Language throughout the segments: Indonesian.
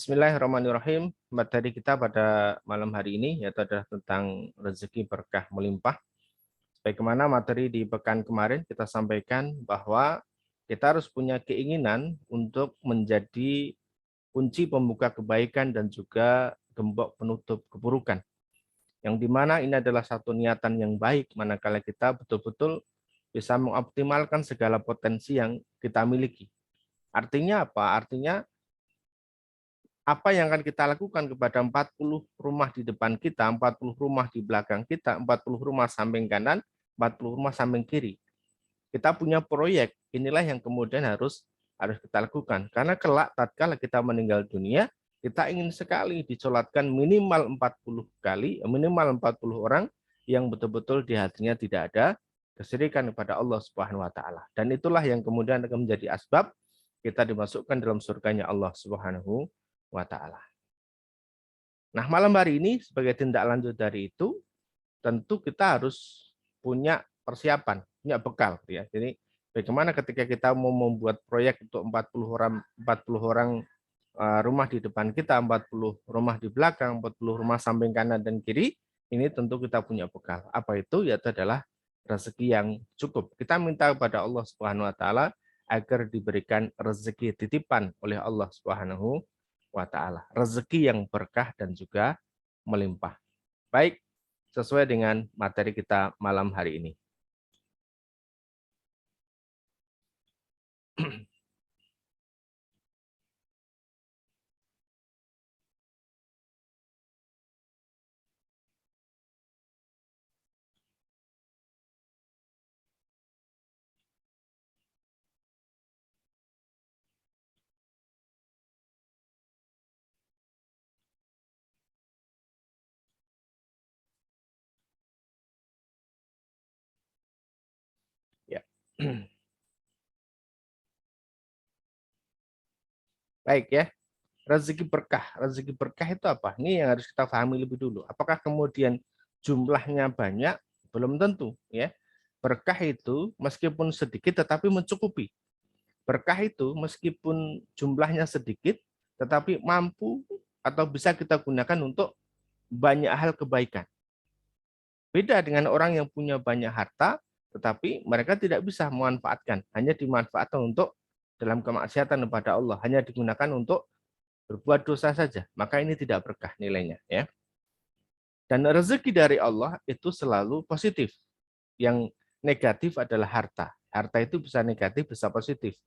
Bismillahirrahmanirrahim. Materi kita pada malam hari ini yaitu adalah tentang rezeki berkah melimpah. Sebagaimana materi di pekan kemarin kita sampaikan bahwa kita harus punya keinginan untuk menjadi kunci pembuka kebaikan dan juga gembok penutup keburukan. Yang dimana ini adalah satu niatan yang baik manakala kita betul-betul bisa mengoptimalkan segala potensi yang kita miliki. Artinya apa? Artinya apa yang akan kita lakukan kepada 40 rumah di depan kita, 40 rumah di belakang kita, 40 rumah samping kanan, 40 rumah samping kiri. Kita punya proyek, inilah yang kemudian harus kita lakukan. Karena kelak tatkala kita meninggal dunia, kita ingin sekali disolatkan minimal 40 kali, minimal 40 orang yang betul-betul di hatinya tidak ada kesyirikan kepada Allah Subhanahu wa taala. Dan itulah yang kemudian akan menjadi asbab kita dimasukkan dalam surganya Allah Subhanahu wa taala. Nah, malam hari ini sebagai tindak lanjut dari itu, tentu kita harus punya persiapan, punya bekal ya. Jadi bagaimana ketika kita mau membuat proyek untuk 40 orang rumah di depan kita, 40 rumah di belakang, 40 rumah samping kanan dan kiri, ini tentu kita punya bekal. Apa itu? Yaitu adalah rezeki yang cukup. Kita minta kepada Allah Subhanahu wa taala agar diberikan rezeki titipan oleh Allah Subhanahu wa taala. Rezeki yang berkah dan juga melimpah. Baik, sesuai dengan materi kita malam hari ini. Ya. Baik ya. Rezeki berkah. Rezeki berkah itu apa? Ini yang harus kita pahami lebih dulu. Apakah kemudian jumlahnya banyak? Belum tentu ya. Berkah itu meskipun sedikit tetapi mencukupi. Berkah itu meskipun jumlahnya sedikit tetapi mampu atau bisa kita gunakan untuk banyak hal kebaikan. Beda dengan orang yang punya banyak harta tetapi mereka tidak bisa memanfaatkan, hanya dimanfaatkan untuk dalam kemaksiatan kepada Allah, hanya digunakan untuk berbuat dosa saja, maka ini tidak berkah nilainya ya. Dan rezeki dari Allah itu selalu positif. Yang negatif adalah harta. Harta itu bisa negatif, bisa positif.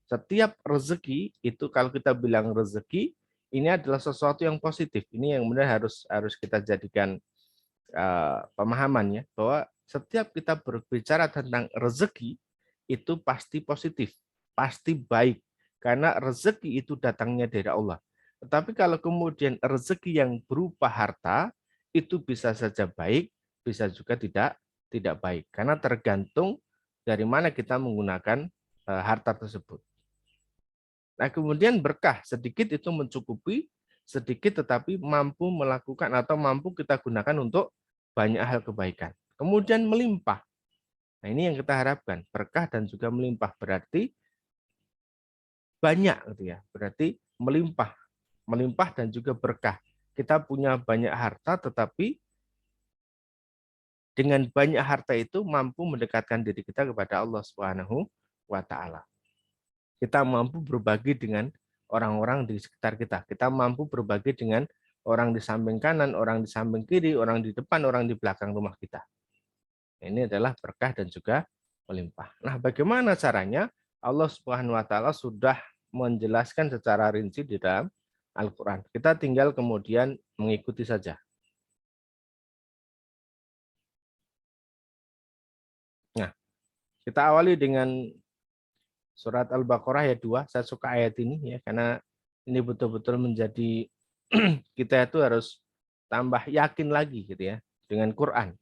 Setiap rezeki itu kalau kita bilang rezeki, ini adalah sesuatu yang positif. Ini yang benar harus kita jadikan pemahamannya bahwa setiap kita berbicara tentang rezeki itu pasti positif, pasti baik karena rezeki itu datangnya dari Allah. Tetapi kalau kemudian rezeki yang berupa harta itu bisa saja baik, bisa juga tidak baik karena tergantung dari mana kita menggunakan harta tersebut. Nah, kemudian berkah sedikit itu mencukupi, sedikit tetapi mampu melakukan atau mampu kita gunakan untuk banyak hal kebaikan. Kemudian melimpah. Nah, ini yang kita harapkan, berkah dan juga melimpah berarti banyak gitu ya. Berarti melimpah, melimpah dan juga berkah. Kita punya banyak harta tetapi dengan banyak harta itu mampu mendekatkan diri kita kepada Allah Subhanahu wa taala. Kita mampu berbagi dengan orang-orang di sekitar kita. Kita mampu berbagi dengan orang di samping kanan, orang di samping kiri, orang di depan, orang di belakang rumah kita. Ini adalah berkah dan juga melimpah. Nah, bagaimana caranya? Allah Subhanahu wa taala sudah menjelaskan secara rinci di dalam Al-Qur'an. Kita tinggal kemudian mengikuti saja. Nah, kita awali dengan surat Al-Baqarah ayat 2. Saya suka ayat ini ya karena ini betul-betul menjadi kita itu harus tambah yakin lagi gitu ya dengan Quran.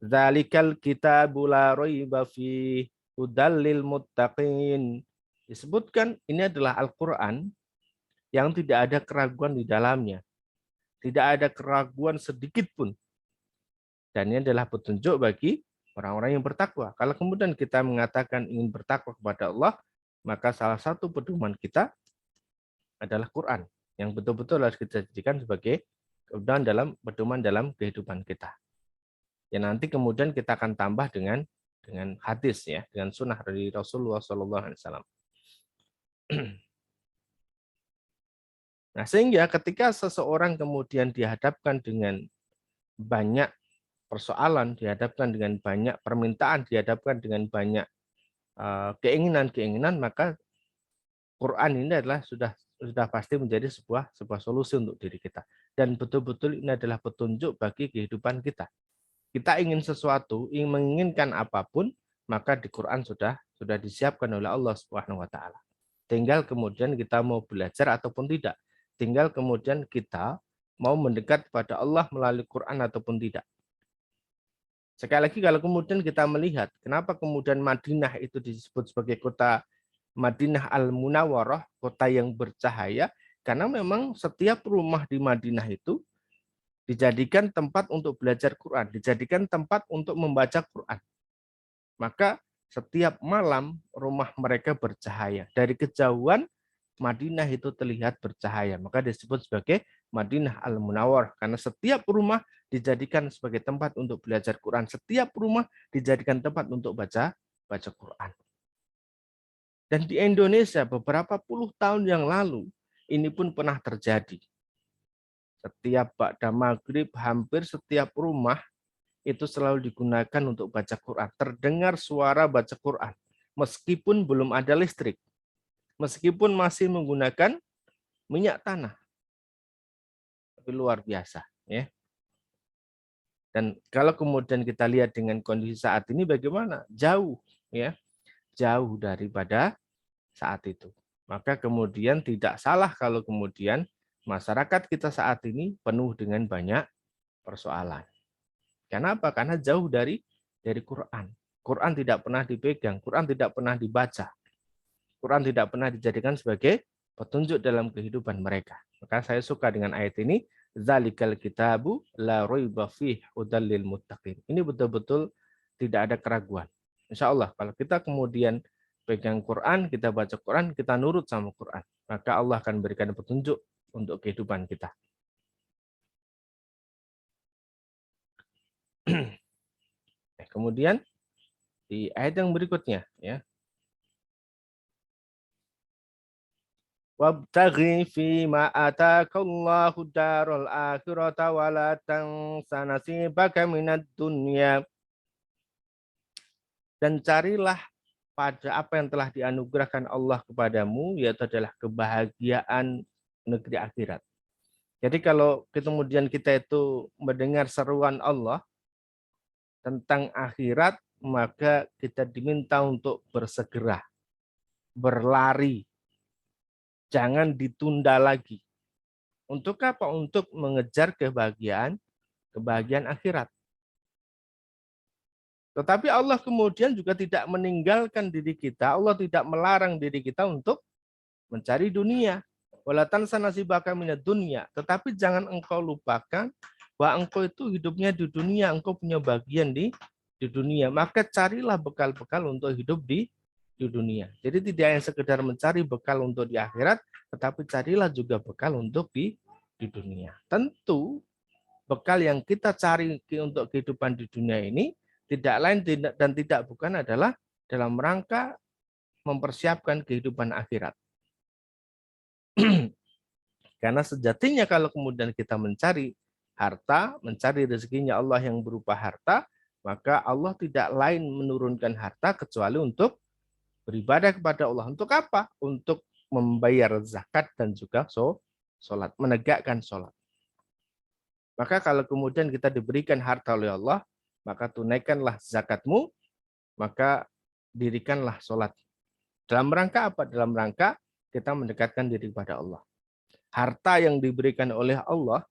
Dzalikal kitabu la raiba fi hudal lil muttaqin. Disebutkan ini adalah Al-Qur'an yang tidak ada keraguan di dalamnya. Tidak ada keraguan sedikit pun. Dan ini adalah petunjuk bagi orang-orang yang bertakwa. Kalau kemudian kita mengatakan ingin bertakwa kepada Allah, maka salah satu pedoman kita adalah Quran. yang betul-betul harus kita jadikan sebagai pedoman dalam kehidupan kita. Ya nanti kemudian kita akan tambah dengan hadis ya, dengan sunnah dari Rasulullah SAW. Nah, sehingga ketika seseorang kemudian dihadapkan dengan banyak persoalan, dihadapkan dengan banyak permintaan, dihadapkan dengan banyak keinginan-keinginan, maka Quran ini adalah sudah pasti menjadi sebuah solusi untuk diri kita. Dan betul-betul ini adalah petunjuk bagi kehidupan kita. Kita ingin sesuatu, ingin menginginkan apapun, maka di Quran sudah disiapkan oleh Allah Subhanahu wa taala. Tinggal kemudian kita mau belajar ataupun tidak. Tinggal kemudian kita mau mendekat kepada Allah melalui Quran ataupun tidak. Sekali lagi kalau kemudian kita melihat kenapa kemudian Madinah itu disebut sebagai kota Madinah Al-Munawwarah, kota yang bercahaya, karena memang setiap rumah di Madinah itu dijadikan tempat untuk belajar Quran, dijadikan tempat untuk membaca Quran. Maka setiap malam rumah mereka bercahaya. Dari kejauhan Madinah itu terlihat bercahaya. Maka disebut sebagai Madinah Al-Munawwarah. Karena setiap rumah dijadikan sebagai tempat untuk belajar Quran. Setiap rumah dijadikan tempat untuk baca Quran. Dan di Indonesia beberapa puluh tahun yang lalu, ini pun pernah terjadi. Setiap ba'da maghrib, hampir setiap rumah itu selalu digunakan untuk baca Quran. Terdengar suara baca Quran. Meskipun belum ada listrik. Meskipun masih menggunakan minyak tanah. Tapi luar biasa. Ya. Dan kalau kemudian kita lihat dengan kondisi saat ini bagaimana? Jauh. Ya, jauh daripada saat itu. Maka kemudian tidak salah kalau kemudian masyarakat kita saat ini penuh dengan banyak persoalan. Kenapa? Karena jauh dari Quran. Quran tidak pernah dipegang, Quran tidak pernah dibaca. Quran tidak pernah dijadikan sebagai petunjuk dalam kehidupan mereka. Maka saya suka dengan ayat ini, zalikal kitabu la raiba fihi hudal lil muttaqin. Ini betul-betul tidak ada keraguan. Insya Allah kalau kita kemudian pegang Quran, kita baca Quran, kita nurut sama Quran, maka Allah akan berikan petunjuk untuk kehidupan kita. Kemudian di ayat yang berikutnya, ya, wabtaghi fima atakallahu darul akhirata wala tansa nasibaka minad dunya. Dan carilah pada apa yang telah dianugerahkan Allah kepadamu, yaitu adalah kebahagiaan negeri akhirat. Jadi kalau kemudian kita itu mendengar seruan Allah tentang akhirat, maka kita diminta untuk bersegera, berlari, jangan ditunda lagi. Untuk apa? Untuk mengejar kebahagiaan akhirat. Tetapi Allah kemudian juga tidak meninggalkan diri kita, Allah tidak melarang diri kita untuk mencari dunia. Wala tansa nasibaka minad dunya. Tetapi jangan engkau lupakan bahwa engkau itu hidupnya di dunia, engkau punya bagian di dunia. Maka carilah bekal-bekal untuk hidup di dunia. Jadi tidak hanya sekedar mencari bekal untuk di akhirat, tetapi carilah juga bekal untuk di dunia. Tentu bekal yang kita cari untuk kehidupan di dunia ini tidak lain dan tidak bukan adalah dalam rangka mempersiapkan kehidupan akhirat. Karena sejatinya kalau kemudian kita mencari harta, mencari rezekinya Allah yang berupa harta, maka Allah tidak lain menurunkan harta kecuali untuk beribadah kepada Allah. Untuk apa? Untuk membayar zakat dan juga sholat, menegakkan sholat. Maka kalau kemudian kita diberikan harta oleh Allah, maka tunaikanlah zakatmu, maka dirikanlah sholat. Dalam rangka apa? Dalam rangka kita mendekatkan diri kepada Allah. Harta yang diberikan oleh Allah,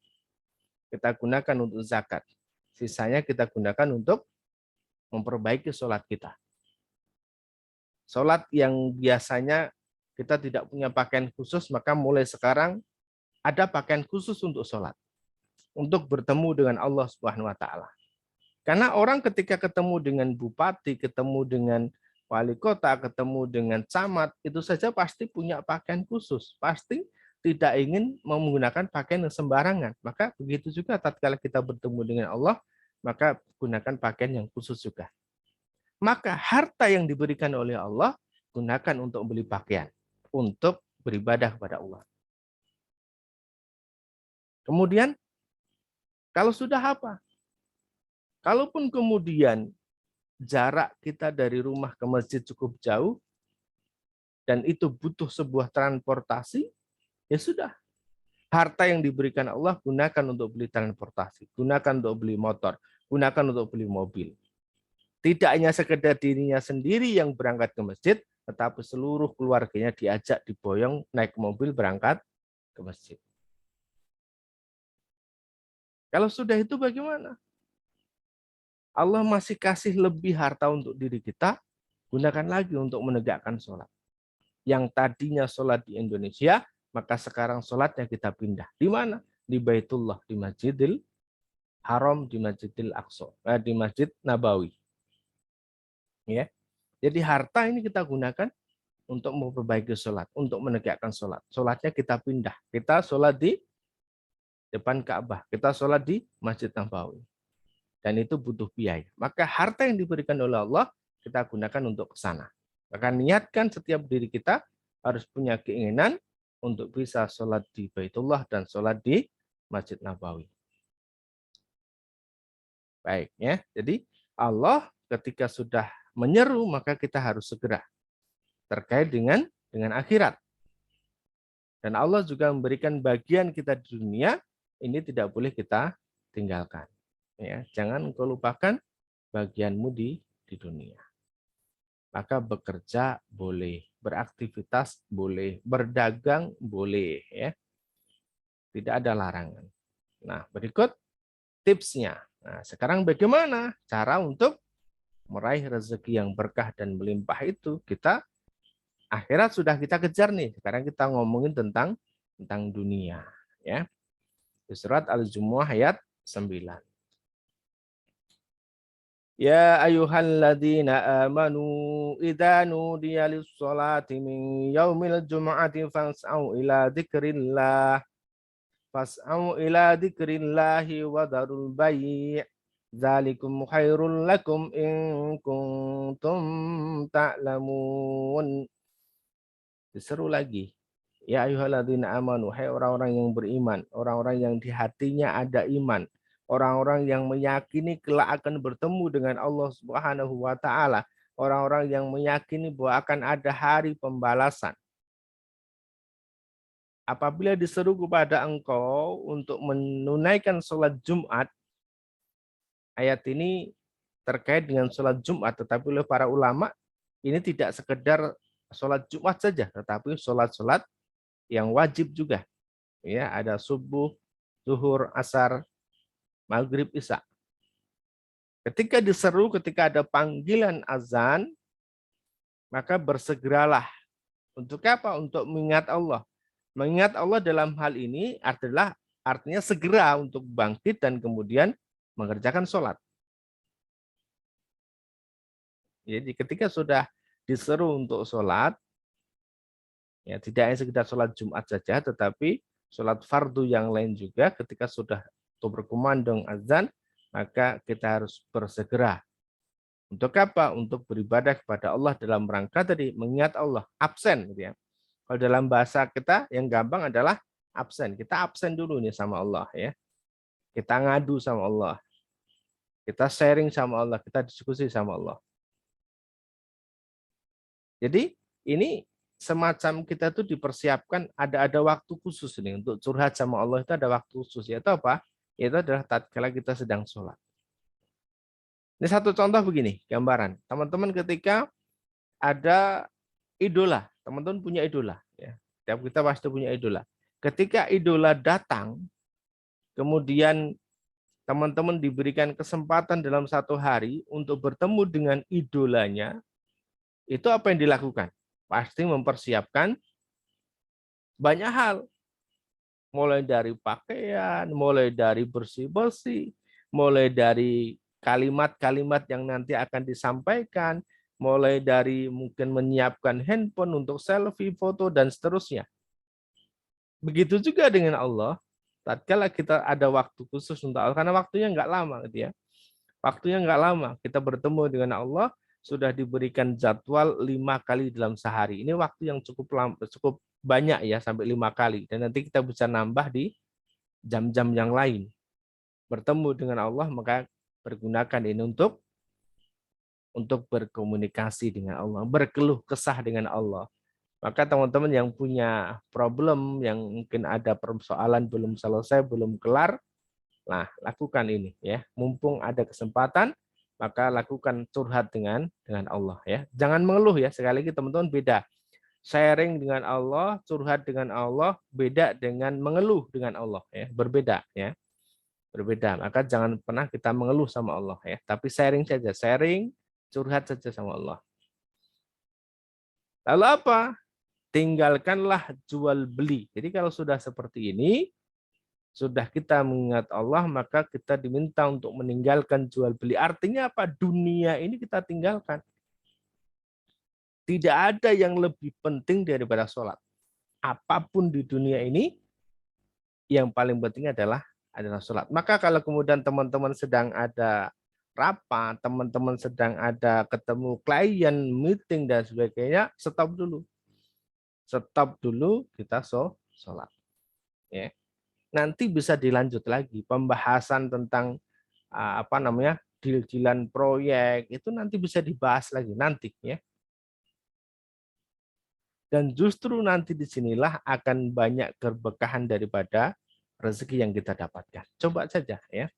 kita gunakan untuk zakat. Sisanya kita gunakan untuk memperbaiki sholat kita. Sholat yang biasanya kita tidak punya pakaian khusus, maka mulai sekarang ada pakaian khusus untuk sholat. Untuk bertemu dengan Allah Subhanahu wa Ta'ala. Karena orang ketika ketemu dengan bupati, ketemu dengan wali kota, ketemu dengan camat, itu saja pasti punya pakaian khusus. Pasti tidak ingin menggunakan pakaian yang sembarangan. Maka begitu juga tatkala kita bertemu dengan Allah, maka gunakan pakaian yang khusus juga. Maka harta yang diberikan oleh Allah, gunakan untuk beli pakaian, untuk beribadah kepada Allah. Kemudian, kalau sudah apa? Kalaupun kemudian jarak kita dari rumah ke masjid cukup jauh, dan itu butuh sebuah transportasi, ya sudah. Harta yang diberikan Allah gunakan untuk beli transportasi, gunakan untuk beli motor, gunakan untuk beli mobil. Tidak hanya sekedar dirinya sendiri yang berangkat ke masjid, tetapi seluruh keluarganya diajak diboyong naik mobil berangkat ke masjid. Kalau sudah itu bagaimana? Allah masih kasih lebih harta untuk diri kita, gunakan lagi untuk menegakkan sholat. Yang tadinya sholat di Indonesia, maka sekarang sholatnya kita pindah. Di mana? Di Baitullah, di Masjidil Haram, di Masjidil Aqsa, di Masjid Nabawi. Ya. Jadi harta ini kita gunakan untuk memperbaiki sholat, untuk menegakkan sholat. Sholatnya kita pindah. Kita sholat di depan Ka'bah. Kita sholat di Masjid Nabawi. Dan itu butuh biaya. Maka harta yang diberikan oleh Allah, kita gunakan untuk ke sana. Maka niatkan setiap diri kita harus punya keinginan untuk bisa sholat di Baitullah dan sholat di Masjid Nabawi. Baik, ya. Jadi Allah ketika sudah menyeru, maka kita harus segera terkait dengan akhirat. Dan Allah juga memberikan bagian kita di dunia, ini tidak boleh kita tinggalkan. Ya, jangan engkau lupakan bagianmu di dunia. Maka bekerja boleh, beraktivitas boleh, berdagang boleh, ya. Tidak ada larangan. Nah, berikut tipsnya. Nah, sekarang bagaimana cara untuk meraih rezeki yang berkah dan melimpah itu? Kita akhirat sudah kita kejar nih. Sekarang kita ngomongin tentang dunia, ya. Di surat Al-Jumu'ah ayat 9. Ya ayyuhalladzina amanu idza nudiya lis-sholati min yaumil jumu'ati fas'au ila dzikrillahi wa darul bai' dzalikum khairul lakum in kuntum ta'lamun. Diseru lagi. Ya ayyuhalladzina amanu, hai orang-orang yang beriman, orang-orang yang di hatinya ada iman, orang-orang yang meyakini kelak akan bertemu dengan Allah Subhanahu wa taala, orang-orang yang meyakini bahwa akan ada hari pembalasan. Apabila diseru kepada engkau untuk menunaikan sholat Jumat, ayat ini terkait dengan sholat Jumat, tetapi oleh para ulama ini tidak sekedar sholat Jumat saja, tetapi sholat-sholat yang wajib juga. Ya, ada subuh, zuhur, asar, maghrib, isya. Ketika diseru, ketika ada panggilan azan, maka bersegeralah. Untuk apa? Untuk mengingat Allah. Mengingat Allah dalam hal ini adalah artinya segera untuk bangkit dan kemudian mengerjakan sholat. Jadi ketika sudah diseru untuk sholat, ya tidak hanya sekedar sholat Jumat saja, tetapi sholat fardu yang lain juga ketika sudah berkumandang azan, maka kita harus bersegera. Untuk apa? Untuk beribadah kepada Allah dalam rangka tadi mengingat Allah, absen gitu ya. Kalau dalam bahasa kita yang gampang adalah absen. Kita absen dulu nih sama Allah ya. Kita ngadu sama Allah. Kita sharing sama Allah, kita diskusi sama Allah. Jadi ini semacam kita tuh dipersiapkan ada waktu khusus nih untuk curhat sama Allah, itu ada waktu khusus, yaitu apa? Itu adalah tatkala kita sedang sholat. Ini satu contoh begini, gambaran. Teman-teman ketika ada idola, teman-teman punya idola. Ya. Setiap kita pasti punya idola. Ketika idola datang, kemudian teman-teman diberikan kesempatan dalam satu hari untuk bertemu dengan idolanya, itu apa yang dilakukan? Pasti mempersiapkan banyak hal. Mulai dari pakaian, mulai dari bersih-bersih, mulai dari kalimat-kalimat yang nanti akan disampaikan, mulai dari mungkin menyiapkan handphone untuk selfie, foto, dan seterusnya. Begitu juga dengan Allah. Tatkala kita ada waktu khusus untuk Allah, karena waktunya nggak lama, gitu ya. Waktunya nggak lama. Kita bertemu dengan Allah, sudah diberikan jadwal 5 kali dalam sehari. Ini waktu yang cukup lama, cukup banyak ya, sampai 5 kali. Dan nanti kita bisa nambah di jam-jam yang lain. Bertemu dengan Allah, maka pergunakan ini untuk berkomunikasi dengan Allah, berkeluh kesah dengan Allah. Maka teman-teman yang punya problem, yang mungkin ada persoalan belum selesai, belum kelar, nah lakukan ini ya. Mumpung ada kesempatan, maka lakukan curhat dengan Allah ya. Jangan mengeluh ya. Sekali lagi teman-teman, beda. Sharing dengan Allah, curhat dengan Allah, beda dengan mengeluh dengan Allah ya. Berbeda ya. Berbeda. Maka jangan pernah kita mengeluh sama Allah ya. Tapi sharing saja, sharing, curhat saja sama Allah. Lalu apa? Tinggalkanlah jual beli. Jadi kalau sudah seperti ini, sudah kita mengingat Allah, maka kita diminta untuk meninggalkan jual beli. Artinya apa? Dunia ini kita tinggalkan. Tidak ada yang lebih penting daripada sholat. Apapun di dunia ini, yang paling penting adalah sholat. Maka kalau kemudian teman-teman sedang ada rapat, teman-teman sedang ada ketemu klien, meeting, dan sebagainya, stop dulu. Stop dulu, kita sholat. Ya. Nanti bisa dilanjut lagi pembahasan tentang deal-dealan proyek, itu nanti bisa dibahas lagi nanti ya. Dan justru nanti disinilah akan banyak keberkahan daripada rezeki yang kita dapatkan. Coba saja ya.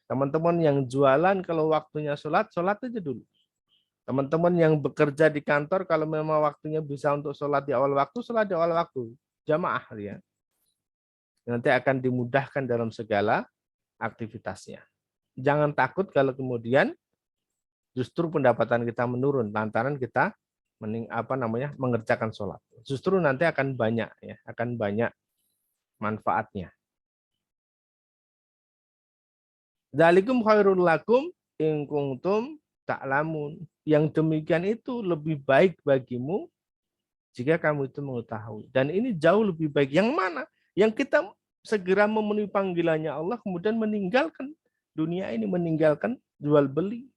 Teman-teman yang jualan kalau waktunya sholat aja dulu. Teman-teman yang bekerja di kantor kalau memang waktunya bisa untuk sholat di awal waktu, sholat di awal waktu. Jamaah ya. Nanti akan dimudahkan dalam segala aktivitasnya. Jangan takut kalau kemudian justru pendapatan kita menurun lantaran kita mengerjakan sholat. Justru nanti akan banyak ya, akan banyak manfaatnya. Dzalikum khairul lakum in kuntum ta'lamun. Yang demikian itu lebih baik bagimu jika kamu itu mengetahui. Dan ini jauh lebih baik. Yang mana? Yang kita segera memenuhi panggilannya Allah, kemudian meninggalkan dunia ini, meninggalkan jual beli.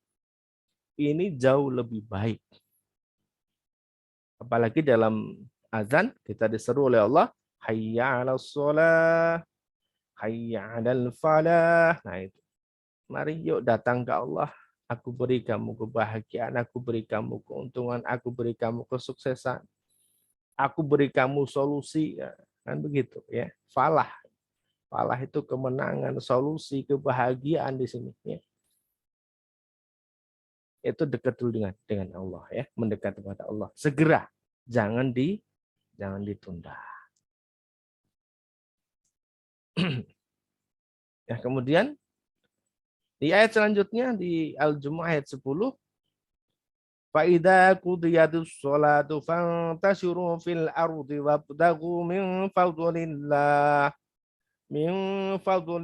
Ini jauh lebih baik. Apalagi dalam azan kita diseru oleh Allah, hayya 'alas shalah, hayya 'alal falah. Nah itu. Mari yuk datang ke Allah. Aku beri kamu kebahagiaan, aku beri kamu keuntungan, aku beri kamu kesuksesan. Aku beri kamu solusi, ya, kan begitu ya. Falah. Falah itu kemenangan, solusi, kebahagiaan di sini ya. Itu dekat dulu dengan Allah ya, mendekat kepada Allah. Segera, jangan ditunda. Ya, kemudian di ayat selanjutnya di Al-Jumu'ah ayat 10, فَإِذَا قُضِيَتِ الصَّلَاةُ فَانْتَشِرُوا فِي الْأَرْضِ وَابْتَغُوا مِنْ فَضْلِ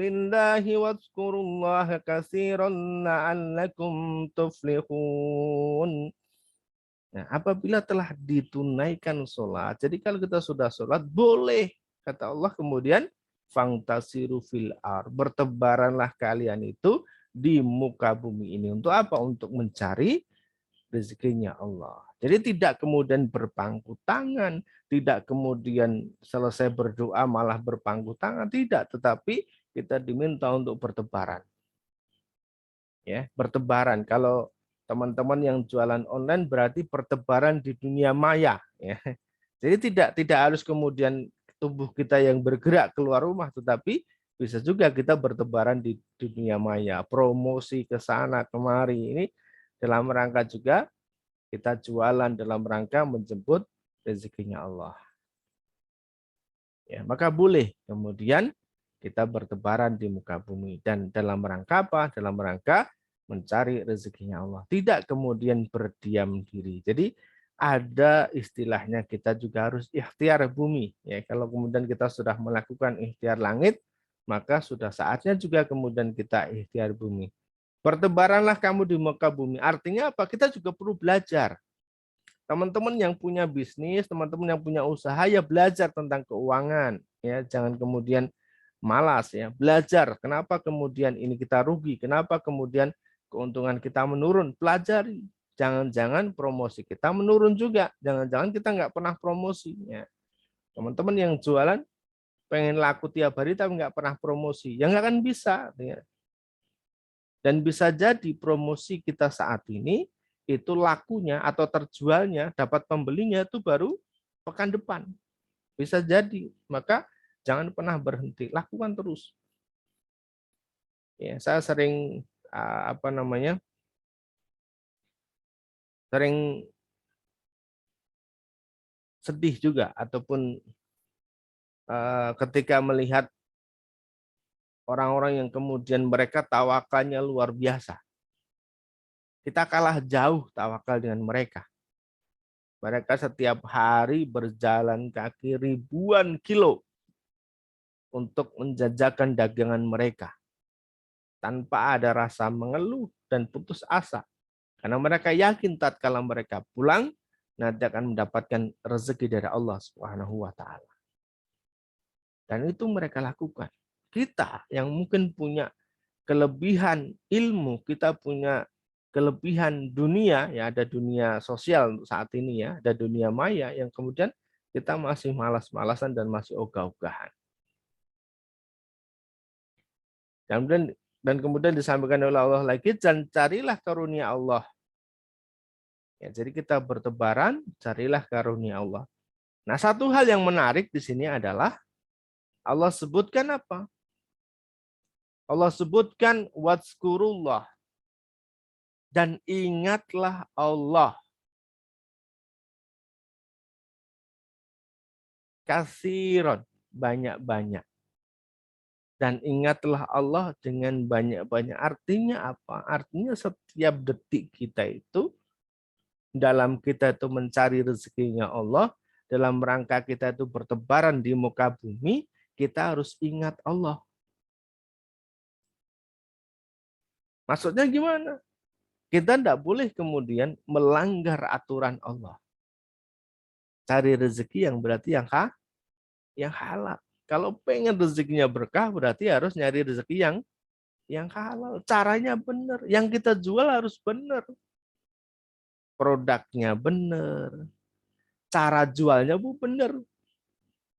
اللَّهِ وَاذْكُرُوا اللَّهَ كَثِيرًا لَعَلَّكُمْ تُفْلِحُونَ. Nah, apabila telah ditunaikan sholat, jadi kalau kita sudah sholat, boleh, kata Allah kemudian, fangtasiru fil ar, bertebaranlah kalian itu di muka bumi ini. Untuk apa? Untuk mencari rezekinya Allah. Jadi tidak kemudian berpangku tangan, tidak kemudian selesai berdoa malah berpangku tangan, tidak. Tetapi kita diminta untuk bertebaran. Ya, bertebaran. Kalau teman-teman yang jualan online berarti bertebaran di dunia maya. Ya. Jadi tidak harus kemudian tubuh kita yang bergerak keluar rumah, tetapi bisa juga kita bertebaran di dunia maya, promosi ke sana kemari. Ini dalam rangka juga kita jualan dalam rangka menjemput rezekinya Allah. Ya, maka boleh kemudian kita bertebaran di muka bumi. Dan dalam rangka apa? Dalam rangka mencari rezekinya Allah. Tidak kemudian berdiam diri. Jadi ada istilahnya kita juga harus ikhtiar bumi. Ya, kalau kemudian kita sudah melakukan ikhtiar langit, maka sudah saatnya juga kemudian kita ikhtiar bumi. Bertebaranlah kamu di muka bumi. Artinya apa? Kita juga perlu belajar. Teman-teman yang punya bisnis, teman-teman yang punya usaha, ya belajar tentang keuangan. Ya, jangan kemudian malas ya. Belajar, kenapa kemudian ini kita rugi? Kenapa kemudian keuntungan kita menurun? Pelajari. Jangan-jangan promosi kita menurun juga. Jangan-jangan kita nggak pernah promosi. Ya. Teman-teman yang jualan pengen laku tiap hari tapi nggak pernah promosi, ya nggak akan bisa. Ya. Dan bisa jadi promosi kita saat ini itu lakunya atau terjualnya, dapat pembelinya itu baru pekan depan. Bisa jadi. Maka jangan pernah berhenti, lakukan terus. Ya, saya sering sering sedih juga ataupun ketika melihat orang-orang yang kemudian mereka tawakalnya luar biasa. Kita kalah jauh tawakal dengan mereka. Mereka setiap hari berjalan kaki ribuan kilo untuk menjajakan dagangan mereka tanpa ada rasa mengeluh dan putus asa. Karena mereka yakin tatkala mereka pulang nanti akan mendapatkan rezeki dari Allah Subhanahu wa taala. Dan itu mereka lakukan. Kita yang mungkin punya kelebihan ilmu, kita punya kelebihan dunia, ya ada dunia sosial untuk saat ini ya, ada dunia maya yang kemudian kita masih malas-malasan dan masih ogah-ogahan. Dan kemudian disampaikan oleh Allah lagi, dan carilah karunia Allah. Ya, jadi kita bertebaran, carilah karunia Allah. Nah, satu hal yang menarik di sini adalah Allah sebutkan apa? Allah sebutkan wadzkurullah, dan ingatlah Allah kasiron, banyak-banyak. Dan ingatlah Allah dengan banyak-banyak. Artinya apa? Artinya setiap detik kita itu, dalam kita itu mencari rezekinya Allah, dalam rangka kita itu bertebaran di muka bumi, kita harus ingat Allah. Maksudnya gimana? Kita tidak boleh kemudian melanggar aturan Allah. Cari rezeki yang berarti yang halal. Kalau pengen rezekinya berkah, berarti harus nyari rezeki yang halal. Caranya benar. Yang kita jual harus benar. Produknya benar. Cara jualnya bu benar.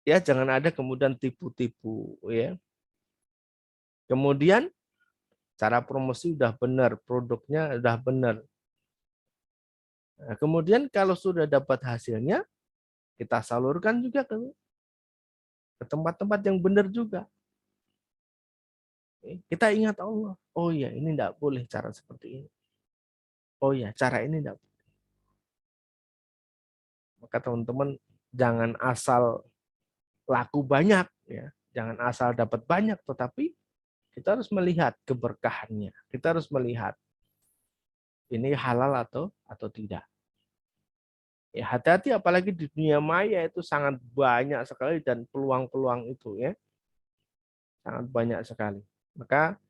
Ya, jangan ada kemudian tipu-tipu. Ya. Kemudian cara promosi udah benar, produknya udah benar. Nah, kemudian kalau sudah dapat hasilnya, kita salurkan juga ke tempat-tempat yang benar juga. Kita ingat Allah. Oh ya, ini tidak boleh cara seperti ini. Oh ya, cara ini tidak boleh. Maka teman-teman jangan asal laku banyak, ya, jangan asal dapat banyak, tetapi kita harus melihat keberkahannya. Kita harus melihat ini halal atau tidak. Ya, hati-hati apalagi di dunia maya itu sangat banyak sekali dan peluang-peluang itu ya sangat banyak sekali. Maka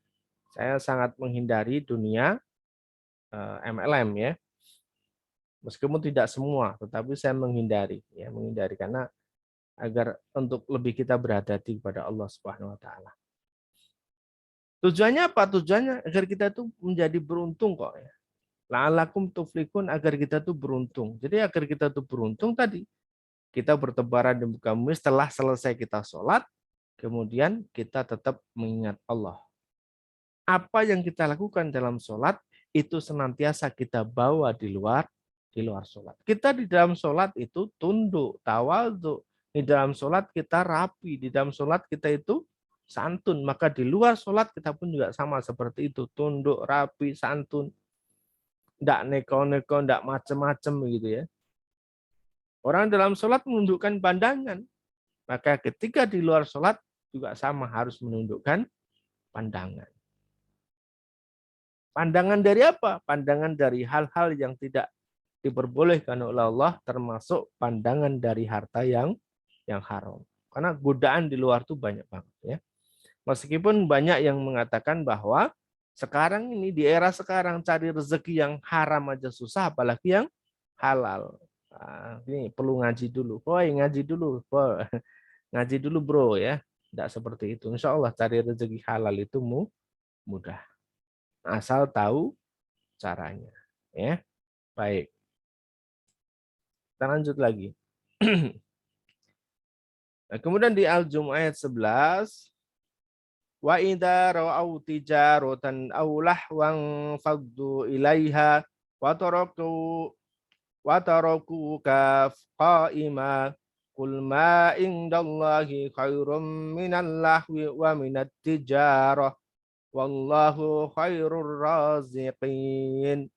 saya sangat menghindari dunia MLM ya. Meskipun tidak semua, tetapi saya menghindari ya, menghindari karena agar untuk lebih kita berhati-hati kepada Allah Subhanahu wa taala. Tujuannya apa? Tujuannya agar kita tuh menjadi beruntung kok ya. La'alakum tuflihun, agar kita tuh beruntung. Jadi agar kita tuh beruntung tadi kita bertebaran di muka bumi setelah selesai kita sholat, kemudian kita tetap mengingat Allah. Apa yang kita lakukan dalam sholat itu senantiasa kita bawa di luar sholat. Kita di dalam sholat itu tunduk, tawadhu. Di dalam sholat kita rapi, di dalam sholat kita itu santun. Maka di luar sholat kita pun juga sama seperti itu, tunduk, rapi, santun. Tidak neko-neko, tidak macam-macam gitu ya. Orang dalam sholat menundukkan pandangan. Maka ketika di luar sholat juga sama harus menundukkan pandangan. Pandangan dari apa? Pandangan dari hal-hal yang tidak diperbolehkan oleh Allah, termasuk pandangan dari harta yang haram. Karena godaan di luar itu banyak banget ya. Meskipun banyak yang mengatakan bahwa sekarang ini di era sekarang cari rezeki yang haram aja susah, apalagi yang halal. Nah, ini perlu ngaji dulu. Ngaji dulu. ngaji dulu bro ya. Tidak seperti itu. Insya Allah cari rezeki halal itu mudah. Asal tahu caranya. Ya, baik. Kita lanjut lagi. Nah, kemudian di Al-Jum ayat 11, wa idza ra'au tijaratan aw lahwan faddu ilaiha wa tarakuka qa'ima qul ma indallahi khairum minal lahwi wa minat tijarah wallahu khairur raziqin.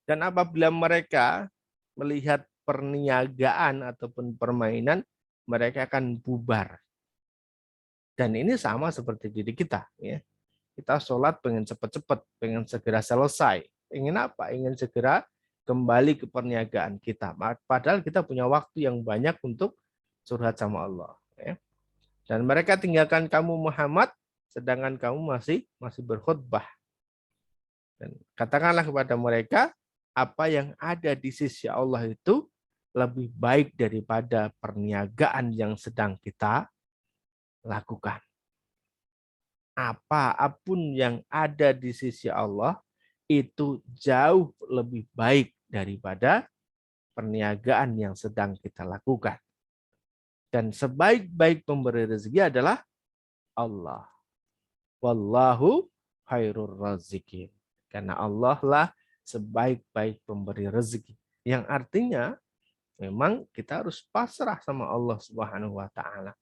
Dan apabila mereka melihat perniagaan ataupun permainan, mereka akan bubar. Dan ini sama seperti diri kita. Ya. Kita sholat pengen cepat-cepat, pengen segera selesai. Ingin apa? Ingin segera kembali ke perniagaan kita. Padahal kita punya waktu yang banyak untuk curhat sama Allah. Ya. Dan mereka tinggalkan kamu Muhammad, sedangkan kamu masih berkhutbah. Dan katakanlah kepada mereka, apa yang ada di sisi Allah itu lebih baik daripada perniagaan yang sedang kita lakukan. Apapun yang ada di sisi Allah itu jauh lebih baik daripada perniagaan yang sedang kita lakukan. Dan sebaik-baik pemberi rezeki adalah Allah. Wallahu khairur razikin. Karena Allah lah sebaik-baik pemberi rezeki. Yang artinya memang kita harus pasrah sama Allah Subhanahu wa taala.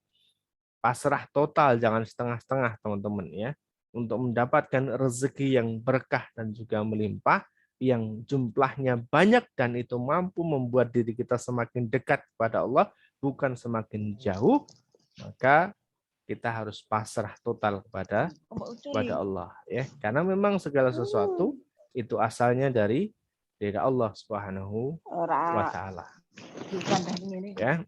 Pasrah total, jangan setengah-setengah teman-teman ya. Untuk mendapatkan rezeki yang berkah dan juga melimpah, yang jumlahnya banyak dan itu mampu membuat diri kita semakin dekat kepada Allah, bukan semakin jauh, maka kita harus pasrah total kepada Allah ya. Karena memang segala sesuatu itu asalnya dari Allah Subhanahu wa taala. Ya.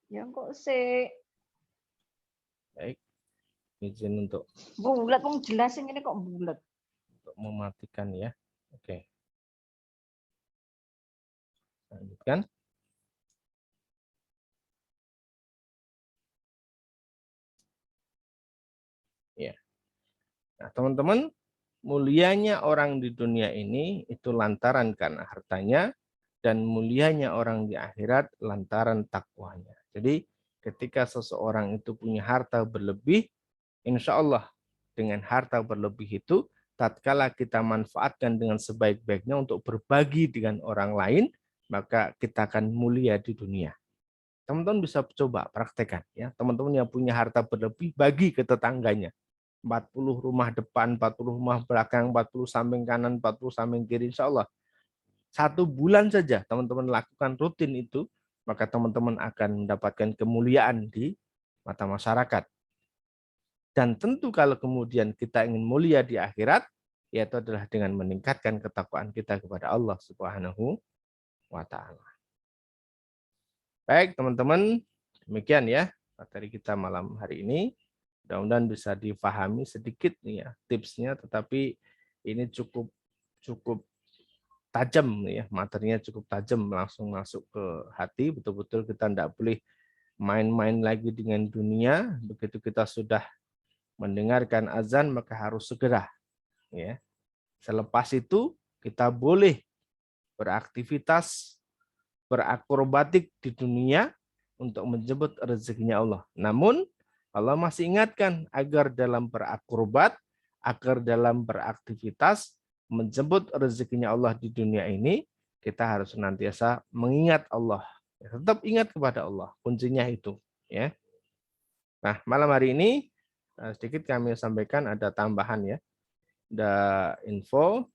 Yang kok sih Baik. Izin untuk bulat, wong jelas ini kok bulat. Untuk mematikan ya. Oke. Lanjutkan. Ya. Nah, teman-teman, mulianya orang di dunia ini itu lantaran karena hartanya, dan mulianya orang di akhirat lantaran takwanya. Jadi ketika seseorang itu punya harta berlebih, insya Allah dengan harta berlebih itu, tatkala kita manfaatkan dengan sebaik-baiknya untuk berbagi dengan orang lain, maka kita akan mulia di dunia. Teman-teman bisa coba praktekkan ya. Teman-teman yang punya harta berlebih, bagi ke tetangganya. 40 rumah depan, 40 rumah belakang, 40 samping kanan, 40 samping kiri, insya Allah 1 bulan saja teman-teman lakukan rutin itu, maka teman-teman akan mendapatkan kemuliaan di mata masyarakat. Dan tentu kalau kemudian kita ingin mulia di akhirat, yaitu adalah dengan meningkatkan ketakwaan kita kepada Allah Subhanahu wa taala. Baik, teman-teman, demikian ya materi kita malam hari ini. Mudah-mudahan bisa difahami sedikit nih ya tipsnya, tetapi ini cukup tajam ya, materinya cukup tajam, langsung masuk ke hati. Betul-betul kita tidak boleh main-main lagi dengan dunia. Begitu kita sudah mendengarkan azan maka harus segera ya. Selepas itu kita boleh beraktivitas, berakrobatik di dunia untuk menjemput rezekinya Allah. Namun Allah masih ingatkan agar dalam berakrobat, agar dalam beraktivitas menjemput rezekinya Allah di dunia ini, kita harus senantiasa mengingat Allah. Tetap ingat kepada Allah, kuncinya itu. Ya. Nah, malam hari ini sedikit kami sampaikan ada tambahan ya. Ada info,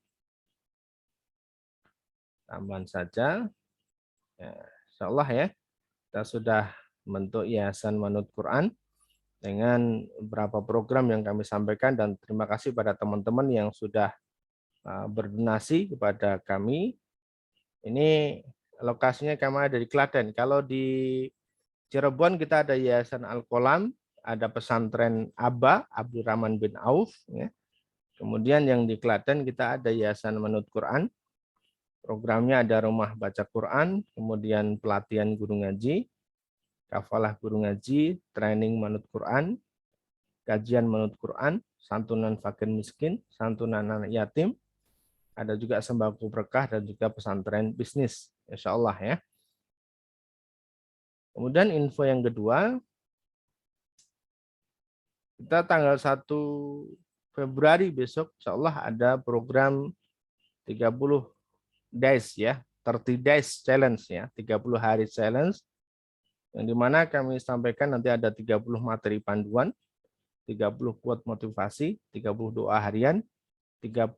tambahan saja. Ya, insya Allah ya, kita sudah membentuk Yayasan Manut Quran dengan beberapa program yang kami sampaikan, dan terima kasih pada teman-teman yang sudah berdonasi kepada kami. Ini lokasinya kami ada di Klaten. Kalau di Cirebon kita ada Yayasan Al-Qolam, ada pesantren Aba, Abdurrahman bin Auf. Ya. Kemudian yang di Klaten kita ada Yayasan Manut Quran. Programnya ada rumah baca Quran, kemudian pelatihan guru ngaji, kafalah guru ngaji, training manut Quran, kajian manut Quran, santunan fakir miskin, santunan anak yatim, ada juga sembako berkah dan juga pesantren bisnis, insya Allah ya. Kemudian info yang kedua, kita tanggal 1 Februari besok, insya Allah ada program 30 days ya, 30 days challenge ya, 30 hari challenge, yang dimana kami sampaikan nanti ada 30 materi panduan, 30 quote motivasi, 30 doa harian, 30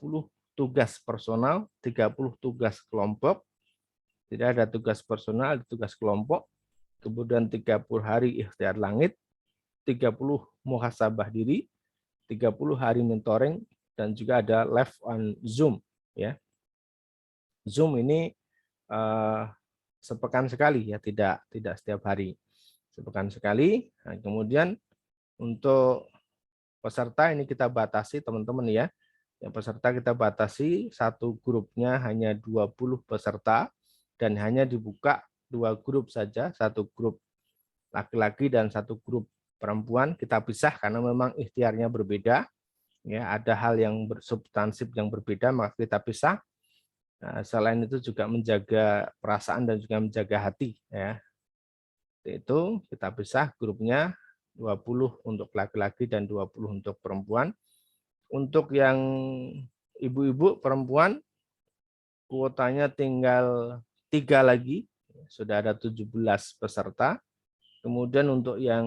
tugas personal, 30 tugas kelompok, tidak ada tugas personal, ada tugas kelompok, kemudian 30 hari ikhtiar langit, 30 muhasabah diri, 30 hari mentoring, dan juga ada live on Zoom ya. Zoom ini sepekan sekali ya, tidak setiap hari, sepekan sekali. Nah, kemudian untuk peserta ini kita batasi teman-teman ya. Yang peserta kita batasi, satu grupnya hanya 20 peserta dan hanya dibuka 2 grup saja, satu grup laki-laki dan satu grup perempuan. Kita pisah karena memang ikhtiarnya berbeda ya, ada hal yang bersubstansif yang berbeda, maka kita pisah. Nah, selain itu juga menjaga perasaan dan juga menjaga hati ya. Itu kita pisah grupnya 20 untuk laki-laki dan 20 untuk perempuan. Untuk yang ibu-ibu perempuan kuotanya tinggal 3 lagi, sudah ada 17 peserta. Kemudian untuk yang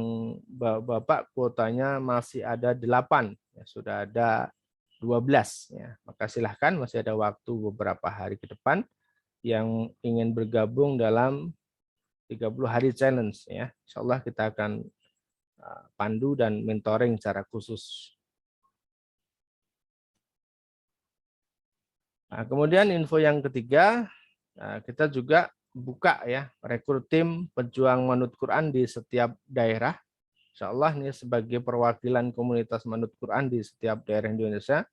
bapak kuotanya masih ada 8, ya, sudah ada 12. Ya. Maka silahkan, masih ada waktu beberapa hari ke depan yang ingin bergabung dalam 30 hari challenge. Ya. Insya Allah kita akan pandu dan mentoring secara khusus. Nah, kemudian info yang ketiga, kita juga buka ya, rekrut tim pejuang manut Quran di setiap daerah. Insya Allah ini sebagai perwakilan komunitas manut Quran di setiap daerah Indonesia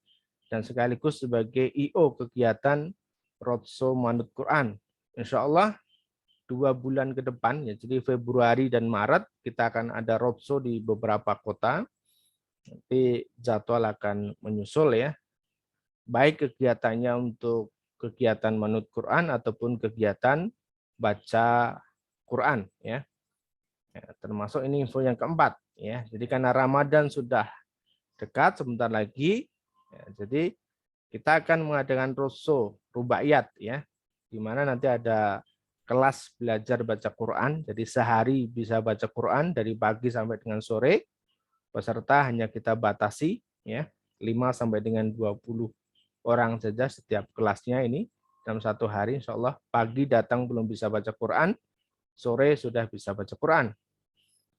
dan sekaligus sebagai IO kegiatan Roadshow Manut Quran. Insya Allah 2 bulan ke depan, ya, jadi Februari dan Maret kita akan ada roadshow di beberapa kota. Nanti jadwal akan menyusul ya, baik kegiatannya untuk kegiatan manut Quran ataupun kegiatan baca Quran ya. Termasuk ini info yang keempat ya. Jadi karena Ramadan sudah dekat sebentar lagi, ya, jadi kita akan mengadakan roadshow rubaiyat ya, di mana nanti ada kelas belajar baca Quran. Jadi sehari bisa baca Quran dari pagi sampai dengan sore. Peserta hanya kita batasi ya, 5 sampai dengan 20 orang saja setiap kelasnya ini dalam satu hari. Insya Allah pagi datang belum bisa baca Quran, sore sudah bisa baca Quran.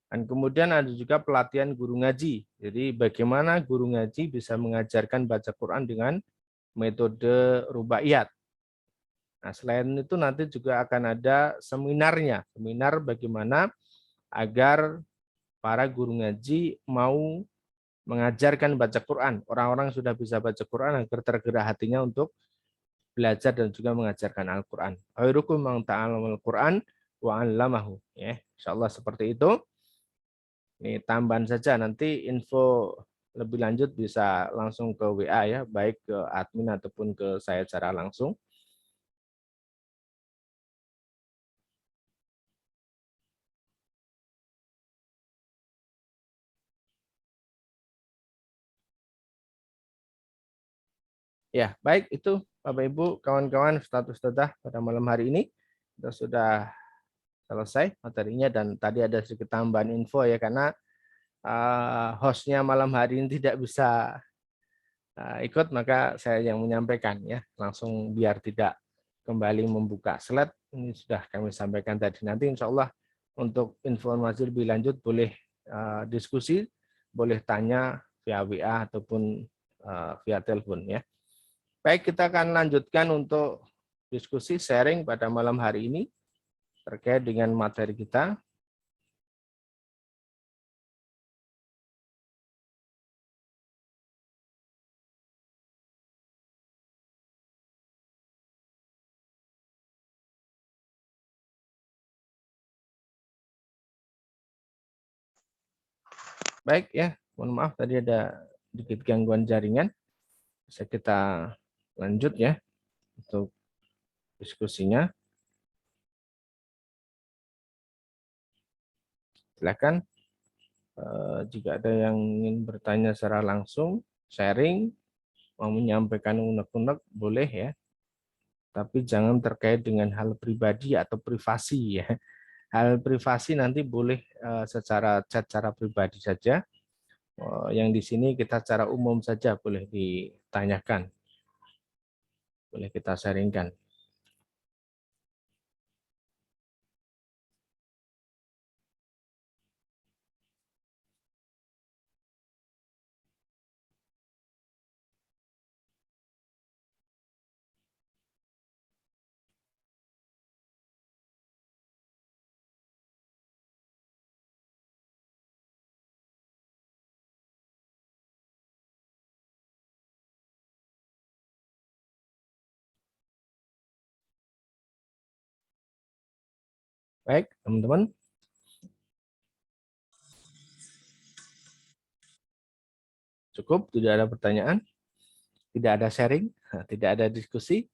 Dan kemudian ada juga pelatihan guru ngaji. Jadi bagaimana guru ngaji bisa mengajarkan baca Quran dengan metode rubaiyat. Nah, selain itu nanti juga akan ada seminarnya. Seminar bagaimana agar para guru ngaji mau mengajarkan baca Quran. Orang-orang sudah bisa baca Quran agar tergerak hatinya untuk belajar dan juga mengajarkan Al-Quran. Khairukum man ta'allamal Quran wa 'allamahu. Ya, insyaallah seperti itu. Ini tambahan saja, nanti info lebih lanjut bisa langsung ke WA ya, baik ke admin ataupun ke saya secara langsung. Ya, baik itu Bapak Ibu, kawan-kawan, status ustadzah pada malam hari ini kita sudah selesai materinya, dan tadi ada sedikit tambahan info ya, karena hostnya malam hari ini tidak bisa ikut, maka saya yang menyampaikan ya, langsung biar tidak kembali membuka slide. Ini sudah kami sampaikan tadi. Nanti insya Allah untuk informasi lebih lanjut boleh diskusi, boleh tanya via WA ataupun via telepon ya. Baik, kita akan lanjutkan untuk diskusi sharing pada malam hari ini terkait dengan materi kita. Baik ya, mohon maaf tadi ada sedikit gangguan jaringan. Bisa kita lanjut ya untuk diskusinya. Silakan jika ada yang ingin bertanya secara langsung, sharing, mau menyampaikan unek-unek boleh ya. Tapi jangan terkait dengan hal pribadi atau privasi ya. Hal privasi nanti boleh secara chat secara pribadi saja. Yang di sini kita secara umum saja boleh ditanyakan, boleh kita sharingkan. Baik, teman-teman. Cukup, tidak ada pertanyaan, tidak ada sharing, tidak ada diskusi.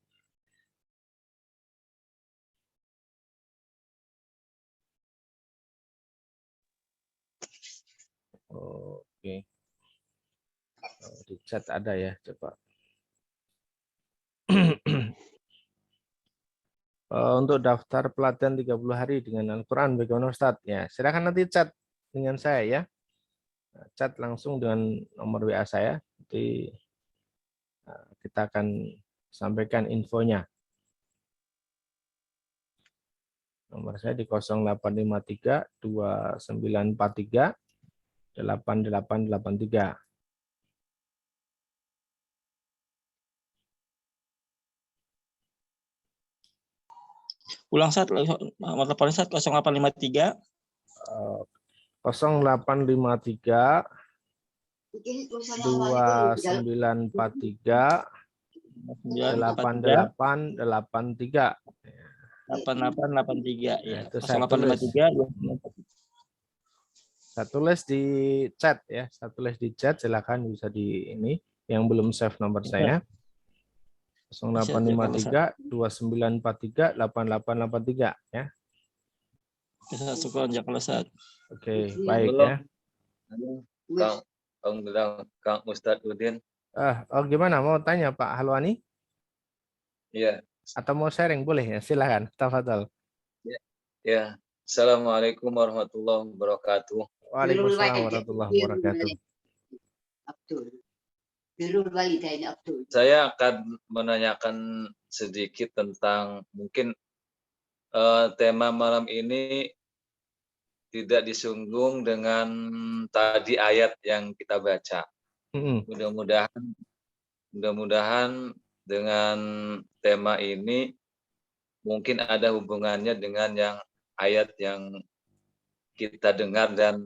Oke. Di chat ada ya, coba. Untuk daftar pelatihan 30 hari dengan Al-Quran, bagaimana Ustadz? Ya, silakan nanti chat dengan saya ya. Chat langsung dengan nomor WA saya. Nanti kita akan sampaikan infonya. Nomor saya di 0853 2943 8883. Ulang saat nomor telepon saat 0853 0853 2943 8883. 8883 ya. Itu saya tulis. 0853 Saya tulis di chat ya. Saya tulis di chat, silakan bisa di ini yang belum save nomor saya. 0853 2943 8883 ya. Bisa syukur jazakallah Ustaz. Oke, baik ya. Kang Ustadz Udin. Gimana? Mau tanya Pak Halwani? Iya. Atau mau sharing? Boleh ya, silakan. Tafadhol. Ya. Assalamualaikum warahmatullahi wabarakatuh. Waalaikumsalam warahmatullahi wabarakatuh. Saya akan menanyakan sedikit tentang mungkin tema malam ini tidak disinggung dengan tadi ayat yang kita baca. Mudah-mudahan dengan tema ini mungkin ada hubungannya dengan yang ayat yang kita dengar dan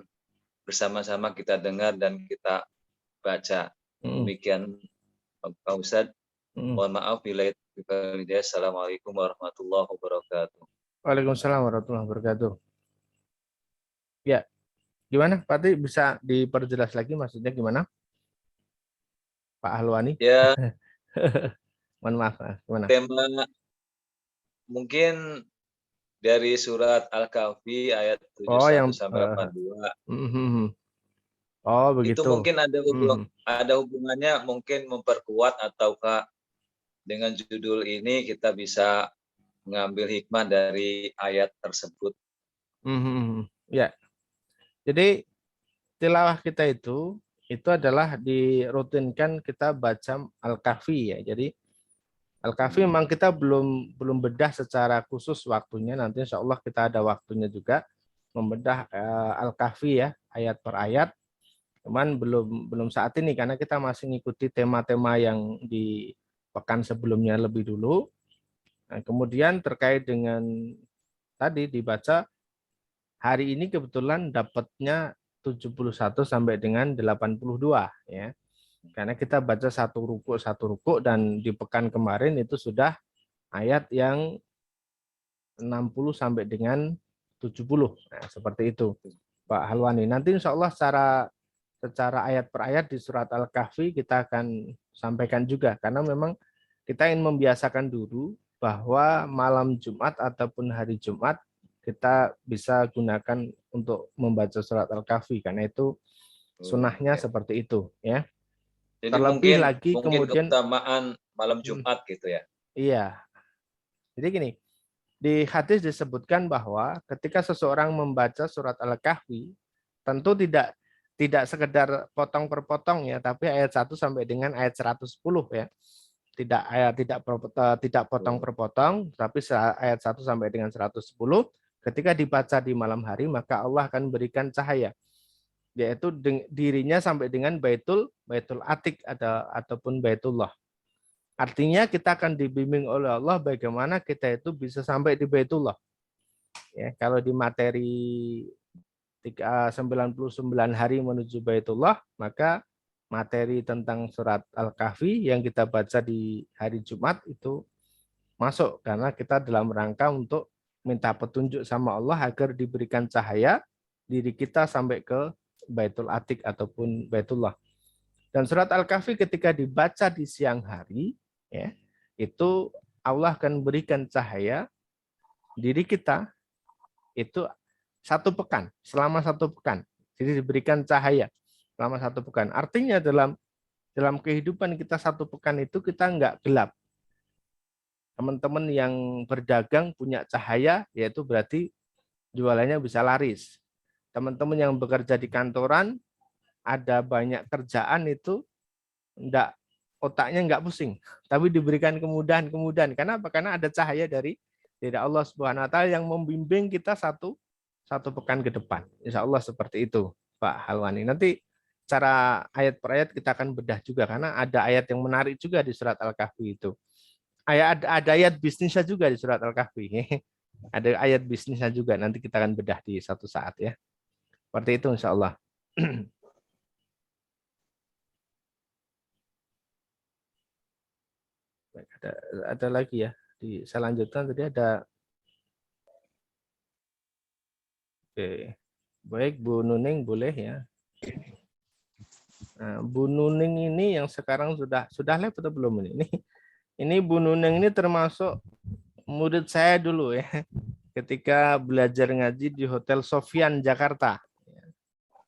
bersama-sama kita dengar dan kita baca. Demikian Pak Ustadz. Mohon maaf bila itu. Assalamualaikum warahmatullahi wabarakatuh. Waalaikumsalam warahmatullahi wabarakatuh. Ya, gimana Pak Ti, bisa diperjelas lagi maksudnya gimana? Pak Halwani? Ya. Mohon maaf, gimana? Tema mungkin dari surat Al-Kahfi ayat 71 sampai 82. Oh, begitu. Itu mungkin ada hubungannya, mungkin memperkuat ataukah dengan judul ini kita bisa mengambil hikmah dari ayat tersebut. Ya. Jadi tilawah kita itu adalah dirutinkan kita baca Al-Kahfi ya. Jadi Al-Kahfi memang kita belum bedah secara khusus waktunya. Nanti insya Allah kita ada waktunya juga membedah Al-Kahfi ya, ayat per ayat. Cuman belum saat ini karena kita masih mengikuti tema-tema yang di pekan sebelumnya lebih dulu. Nah, kemudian terkait dengan tadi dibaca hari ini kebetulan dapatnya 71 sampai dengan 82 ya. Karena kita baca satu ruku dan di pekan kemarin itu sudah ayat yang 60 sampai dengan 70. Nah, seperti itu Pak Halwani. Nanti insya Allah secara secara ayat per ayat di surat Al-Kahfi kita akan sampaikan juga, karena memang kita ingin membiasakan dulu bahwa malam Jumat ataupun hari Jumat kita bisa gunakan untuk membaca surat Al-Kahfi, karena itu sunnahnya seperti itu ya. Jadi Terlebih mungkin lagi kemudian keutamaan malam Jumat gitu ya. iya. Jadi gini, di hadis disebutkan bahwa ketika seseorang membaca surat Al-Kahfi, tentu tidak sekedar potong per potong ya, tapi ayat 1 sampai dengan ayat 110 ya. Tidak potong per potong, tapi ayat 1 sampai dengan 110 ketika dibaca di malam hari maka Allah akan berikan cahaya, yaitu dirinya sampai dengan Baitul Atik ataupun Baitullah. Artinya kita akan dibimbing oleh Allah bagaimana kita itu bisa sampai di Baitullah. Ya, kalau di materi 99 hari menuju Baitullah, maka materi tentang surat Al-Kahfi yang kita baca di hari Jumat itu masuk, karena kita dalam rangka untuk minta petunjuk sama Allah agar diberikan cahaya diri kita sampai ke Baitul Atik ataupun Baitullah. Dan surat Al-Kahfi ketika dibaca di siang hari, ya, itu Allah akan berikan cahaya diri kita itu selama satu pekan. Jadi diberikan cahaya selama satu pekan. Artinya dalam kehidupan kita satu pekan itu kita nggak gelap. Teman-teman yang berdagang punya cahaya, yaitu berarti jualannya bisa laris. Teman-teman yang bekerja di kantoran, ada banyak kerjaan itu otaknya nggak pusing, tapi diberikan kemudahan. Kenapa? Karena ada cahaya dari Allah Subhanahu Wa Taala yang membimbing kita satu pekan ke depan. Insya Allah seperti itu, Pak Halwani. Nanti cara ayat per ayat kita akan bedah juga, karena ada ayat yang menarik juga di surat Al-Kahfi itu. Ada ayat bisnisnya juga di surat Al-Kahfi. Ada ayat bisnisnya juga. Nanti kita akan bedah di satu saat ya. Seperti itu insya Allah. Ada lagi ya. Saya lanjutkan tadi ada. Oke. Baik, Bu Nuning boleh ya. Nah, Bu Nuning ini yang sekarang sudah live atau belum ini? Ini Bu Nuning ini termasuk murid saya dulu ya. Ketika belajar ngaji di Hotel Sofyan Jakarta.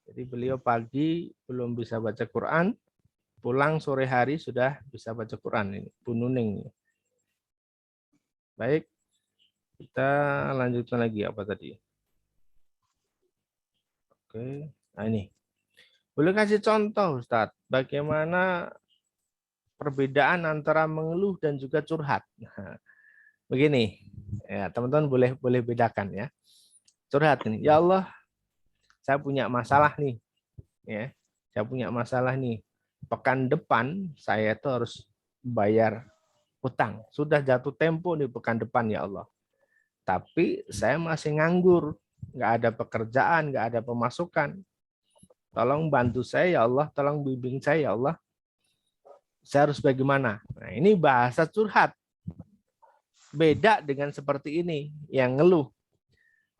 Jadi beliau pagi belum bisa baca Quran, pulang sore hari sudah bisa baca Quran ini, Bu Nuning. Baik, kita lanjutkan lagi apa tadi? Oke, nah ini. Boleh kasih contoh Ustadz, bagaimana perbedaan antara mengeluh dan juga curhat? Nah, begini, ya teman-teman boleh bedakan ya. Curhat ini, ya Allah, saya punya masalah nih, ya. Saya punya masalah nih. Pekan depan saya itu harus bayar utang. Sudah jatuh tempo nih pekan depan ya Allah. Tapi saya masih nganggur, nggak ada pekerjaan, nggak ada pemasukan. Tolong bantu saya ya Allah, tolong bimbing saya ya Allah. Saya harus bagaimana? Nah, ini bahasa curhat. Beda dengan seperti ini, yang ngeluh.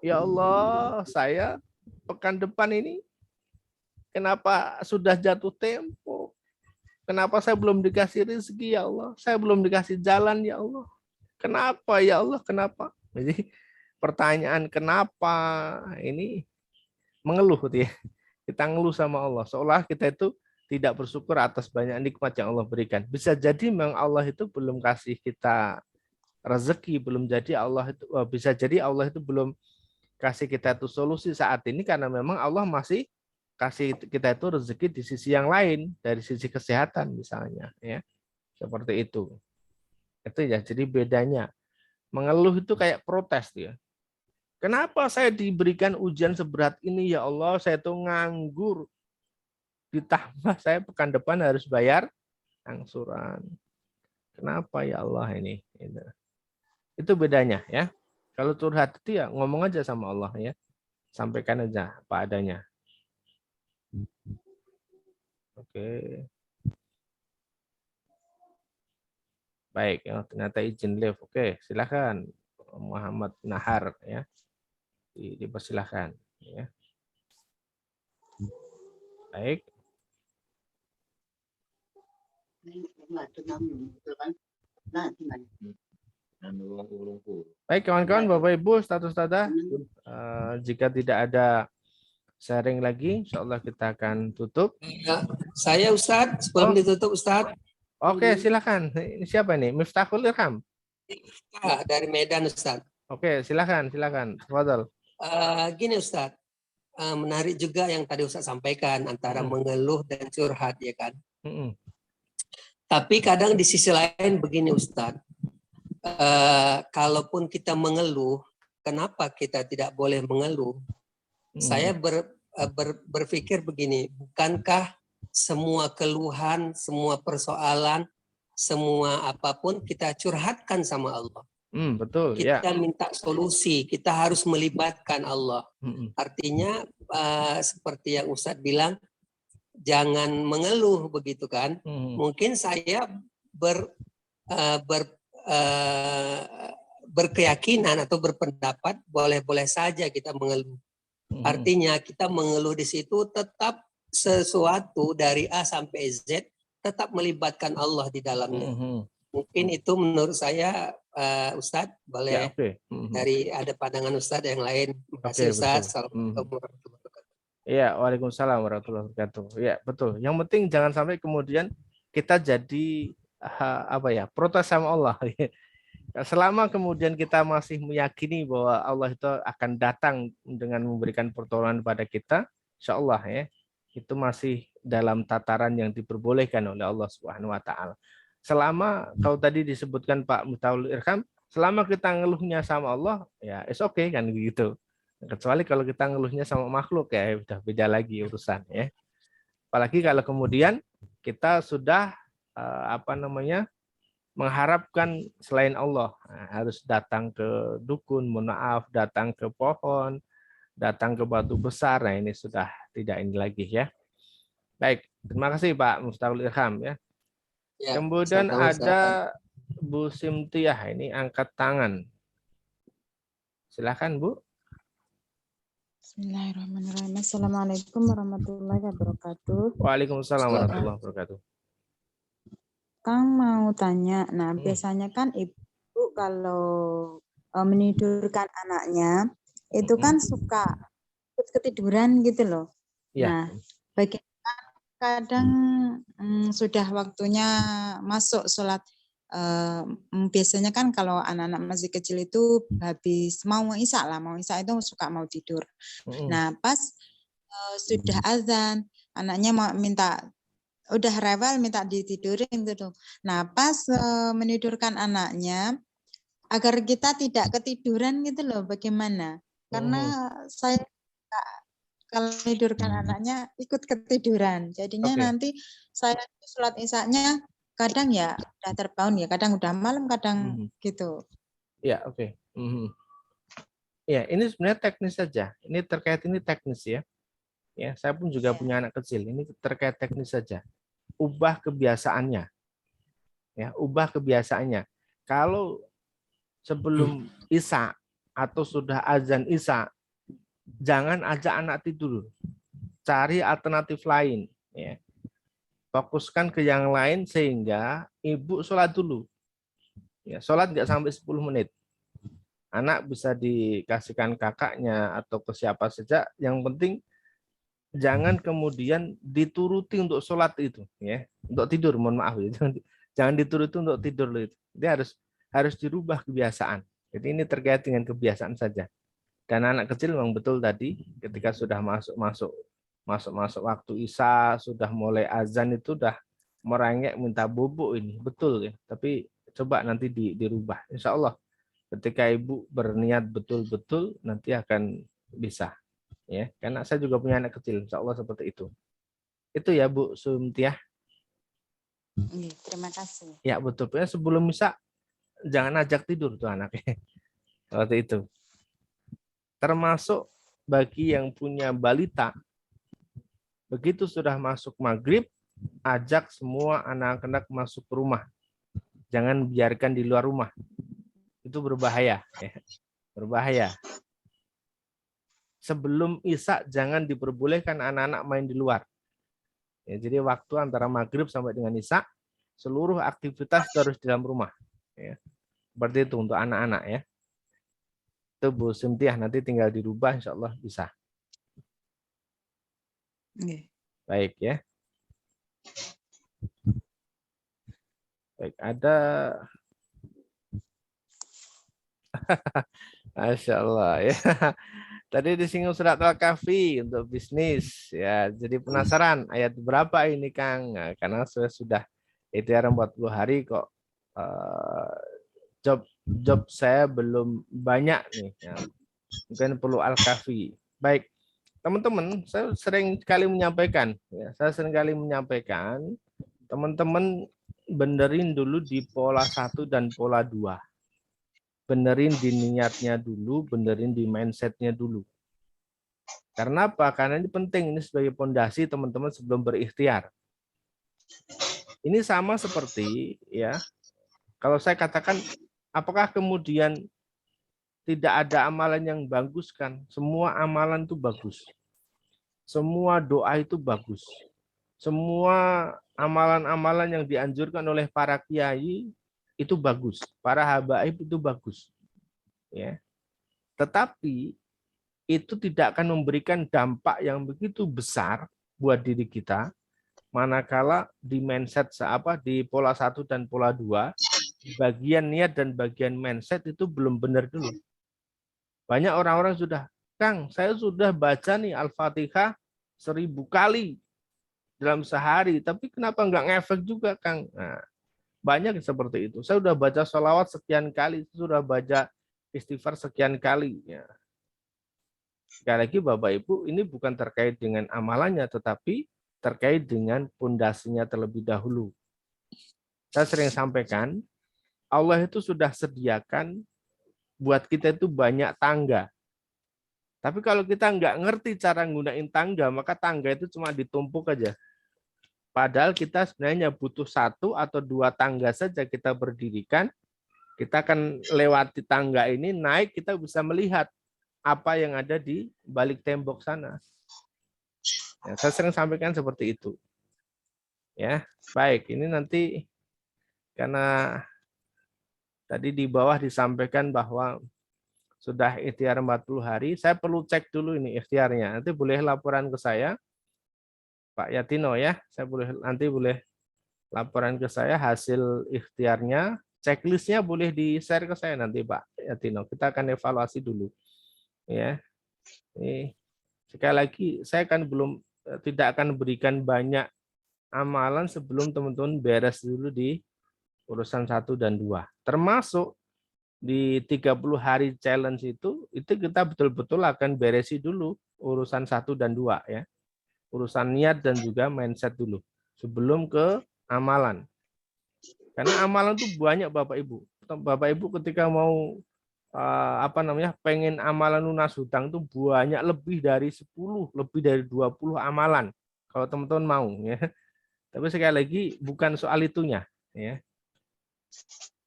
Ya Allah, saya pekan depan ini kenapa sudah jatuh tempo? Kenapa saya belum dikasih rezeki ya Allah? Saya belum dikasih jalan ya Allah. Kenapa ya Allah? Kenapa? Jadi pertanyaan kenapa ini mengeluh ya. Kita ngeluh sama Allah. Seolah kita itu tidak bersyukur atas banyak nikmat yang Allah berikan. Bisa jadi memang Allah itu belum kasih kita rezeki, bisa jadi Allah itu belum kasih kita itu solusi saat ini karena memang Allah masih kasih kita itu rezeki di sisi yang lain, dari sisi kesehatan misalnya ya. Seperti itu. Itu ya, jadi bedanya. Mengeluh itu kayak protes ya. Kenapa saya diberikan ujian seberat ini ya Allah, saya tuh nganggur. Ditambah saya pekan depan harus bayar angsuran. Kenapa ya Allah ini? Itu bedanya ya. Kalau curhat itu ya ngomong aja sama Allah ya. Sampaikan aja apa adanya. Oke. Baik, ya, ternyata izin live. Oke, silakan Muhammad Nahar ya. Dipersilahkan ya. Baik, Baik kawan-kawan, Bapak Ibu, status Ustadzah, jika tidak ada sharing lagi, insya Allah kita akan tutup. Ya, saya Ustadz, sebelum ditutup Ustadz. Oke, silakan. Ini siapa nih? Miftahul Irham. Ya, dari Medan Ustadz. Oke, silakan. Tafadhol. Gini Ustadz, menarik juga yang tadi Ustadz sampaikan antara mengeluh dan curhat ya kan. Tapi kadang di sisi lain begini Ustadz, kalaupun kita mengeluh, kenapa kita tidak boleh mengeluh? Saya berpikir begini, bukankah semua keluhan, semua persoalan, semua apapun kita curhatkan sama Allah. Betul. Kita minta solusi, kita harus melibatkan Allah. Artinya seperti yang Ustadz bilang, jangan mengeluh begitu kan. Mungkin saya berkeyakinan atau berpendapat boleh-boleh saja kita mengeluh. Artinya kita mengeluh di situ tetap sesuatu dari A sampai Z tetap melibatkan Allah di dalamnya. Mungkin itu menurut saya Ustadz boleh dari ada pandangan Ustadz yang lain. Terima kasih Ustadz. Assalamualaikum warahmatullahi wabarakatuh. Iya, waalaikumsalam warahmatullahi wabarakatuh. Ya betul. Yang penting jangan sampai kemudian kita jadi protes sama Allah. Selama kemudian kita masih meyakini bahwa Allah itu akan datang dengan memberikan pertolongan kepada kita, insya Allah ya, itu masih dalam tataran yang diperbolehkan oleh Allah Subhanahu wa taala. Selama kalau tadi disebutkan Pak Miftahul Irham, selama kita ngeluhnya sama Allah, ya it's okay kan gitu. Kecuali kalau kita ngeluhnya sama makhluk ya udah beda lagi urusan ya. Apalagi kalau kemudian kita sudah mengharapkan selain Allah, harus datang ke dukun, datang ke pohon, datang ke batu besar. Nah, ini sudah tidak ini lagi ya. Baik, terima kasih Pak Miftahul Irham ya. Kemudian ada Bu Simtiah ini angkat tangan. Silakan Bu. Bismillahirrahmanirrahim. Assalamualaikum warahmatullahi wabarakatuh. Waalaikumsalam warahmatullahi wabarakatuh. Kang mau tanya, nah biasanya kan ibu kalau menidurkan anaknya itu kan suka ketiduran gitu loh. Nah, bagaimana kadang sudah waktunya masuk sholat. Biasanya kan kalau anak-anak masih kecil itu habis mau isya itu suka mau tidur. Nah pas sudah azan anaknya mau udah rewel minta ditidurin gitu. Nah pas menidurkan anaknya agar kita tidak ketiduran gitu loh, bagaimana? Karena saya kalau menidurkan anaknya ikut ketiduran, jadinya nanti saya sholat isyanya kadang ya udah terbangun ya, kadang udah malam, kadang gitu. Ya, oke. Ya, ini sebenarnya teknis saja. Ini terkait ini teknis ya. Ya, saya pun juga punya anak kecil. Ini terkait teknis saja. Ubah kebiasaannya. Ya, ubah kebiasaannya. Kalau sebelum isya atau sudah azan isya, jangan ajak anak tidur. Cari alternatif lain. Ya. Fokuskan ke yang lain sehingga ibu sholat dulu. Ya, sholat nggak sampai 10 menit. Anak bisa dikasihkan kakaknya atau ke siapa saja. Yang penting jangan kemudian dituruti untuk sholat itu, ya, untuk tidur. Mohon maaf, ya. Jangan dituruti untuk tidur itu. Dia harus dirubah kebiasaan. Jadi ini terkait dengan kebiasaan saja. Dan anak kecil memang betul tadi, ketika sudah masuk waktu isya, sudah mulai azan itu udah merengek minta bubuk ini, betul ya. Tapi coba nanti dirubah. Insya Allah ketika ibu berniat betul-betul nanti akan bisa. Ya, karena saya juga punya anak kecil, insya Allah seperti itu. Itu ya Bu Sumtiah. Terima kasih. Ya betul. Sebelum isya jangan ajak tidur tuh anaknya. Seperti itu. Termasuk bagi yang punya balita, begitu sudah masuk maghrib, ajak semua anak-anak masuk ke rumah. Jangan biarkan di luar rumah. Itu berbahaya. Ya. Berbahaya. Sebelum isya jangan diperbolehkan anak-anak main di luar. Ya, jadi waktu antara maghrib sampai dengan isya, seluruh aktivitas harus di dalam rumah. Ya. Seperti itu untuk anak-anak ya. Itu Bu Simtiah, nanti tinggal dirubah, insya Allah bisa. Baik ya. Baik, ada Masya Allah ya. Tadi disinggung surat Al-Kahfi untuk bisnis ya. Jadi penasaran ayat berapa ini Kang? Nah, karena sudah ikhtiar 40 hari kok job saya belum banyak nih. Ya. Mungkin perlu Al-Kahfi. Baik, teman-teman, saya sering kali menyampaikan ya. Saya sering kali menyampaikan teman-teman benerin dulu di pola 1 dan pola 2. Benerin di niatnya dulu, benerin di mindsetnya dulu. Karena apa? Karena ini penting, ini sebagai pondasi teman-teman sebelum berikhtiar. Ini sama seperti ya, kalau saya katakan, apakah kemudian tidak ada amalan yang bagus kan? Semua amalan itu bagus. Semua doa itu bagus. Semua amalan-amalan yang dianjurkan oleh para kiai itu bagus, para habaib itu bagus, ya. Tetapi itu tidak akan memberikan dampak yang begitu besar buat diri kita, manakala di mindset di pola 1 dan pola 2, bagian niat dan bagian mindset itu belum benar dulu. Banyak orang-orang sudah, Kang, saya sudah baca nih Al-Fatihah 1000 kali dalam sehari, tapi kenapa nggak ngefek juga, Kang? Nah, banyak seperti itu. Saya sudah baca sholawat sekian kali, sudah baca istighfar sekian kali. Ya. Sekali lagi Bapak Ibu, ini bukan terkait dengan amalannya, tetapi terkait dengan pondasinya terlebih dahulu. Saya sering sampaikan, Allah itu sudah sediakan buat kita itu banyak tangga. Tapi kalau kita nggak ngerti cara nggunain tangga, maka tangga itu cuma ditumpuk aja. Padahal kita sebenarnya butuh 1 atau 2 tangga saja kita berdirikan. Kita akan lewati tangga ini, naik, kita bisa melihat apa yang ada di balik tembok sana. Ya, saya sering sampaikan seperti itu. Ya, baik. Ini nanti karena tadi di bawah disampaikan bahwa sudah ikhtiar 40 hari, saya perlu cek dulu ini ikhtiarnya. Nanti boleh laporan ke saya. Pak Yatino ya, nanti boleh laporan ke saya hasil ikhtiarnya, checklistnya boleh di-share ke saya nanti Pak Yatino. Kita akan evaluasi dulu. Ya, ini sekali lagi saya tidak akan berikan banyak amalan sebelum teman-teman beres dulu di urusan 1 dan 2. Termasuk di 30 hari challenge itu kita betul-betul akan beresi dulu urusan 1 dan 2 ya. Urusan niat dan juga mindset dulu sebelum ke amalan. Karena amalan itu banyak Bapak Ibu. Bapak Ibu ketika mau pengen amalan lunas hutang itu banyak, lebih dari 10, lebih dari 20 amalan kalau teman-teman mau ya. Tapi sekali lagi bukan soal itunya ya.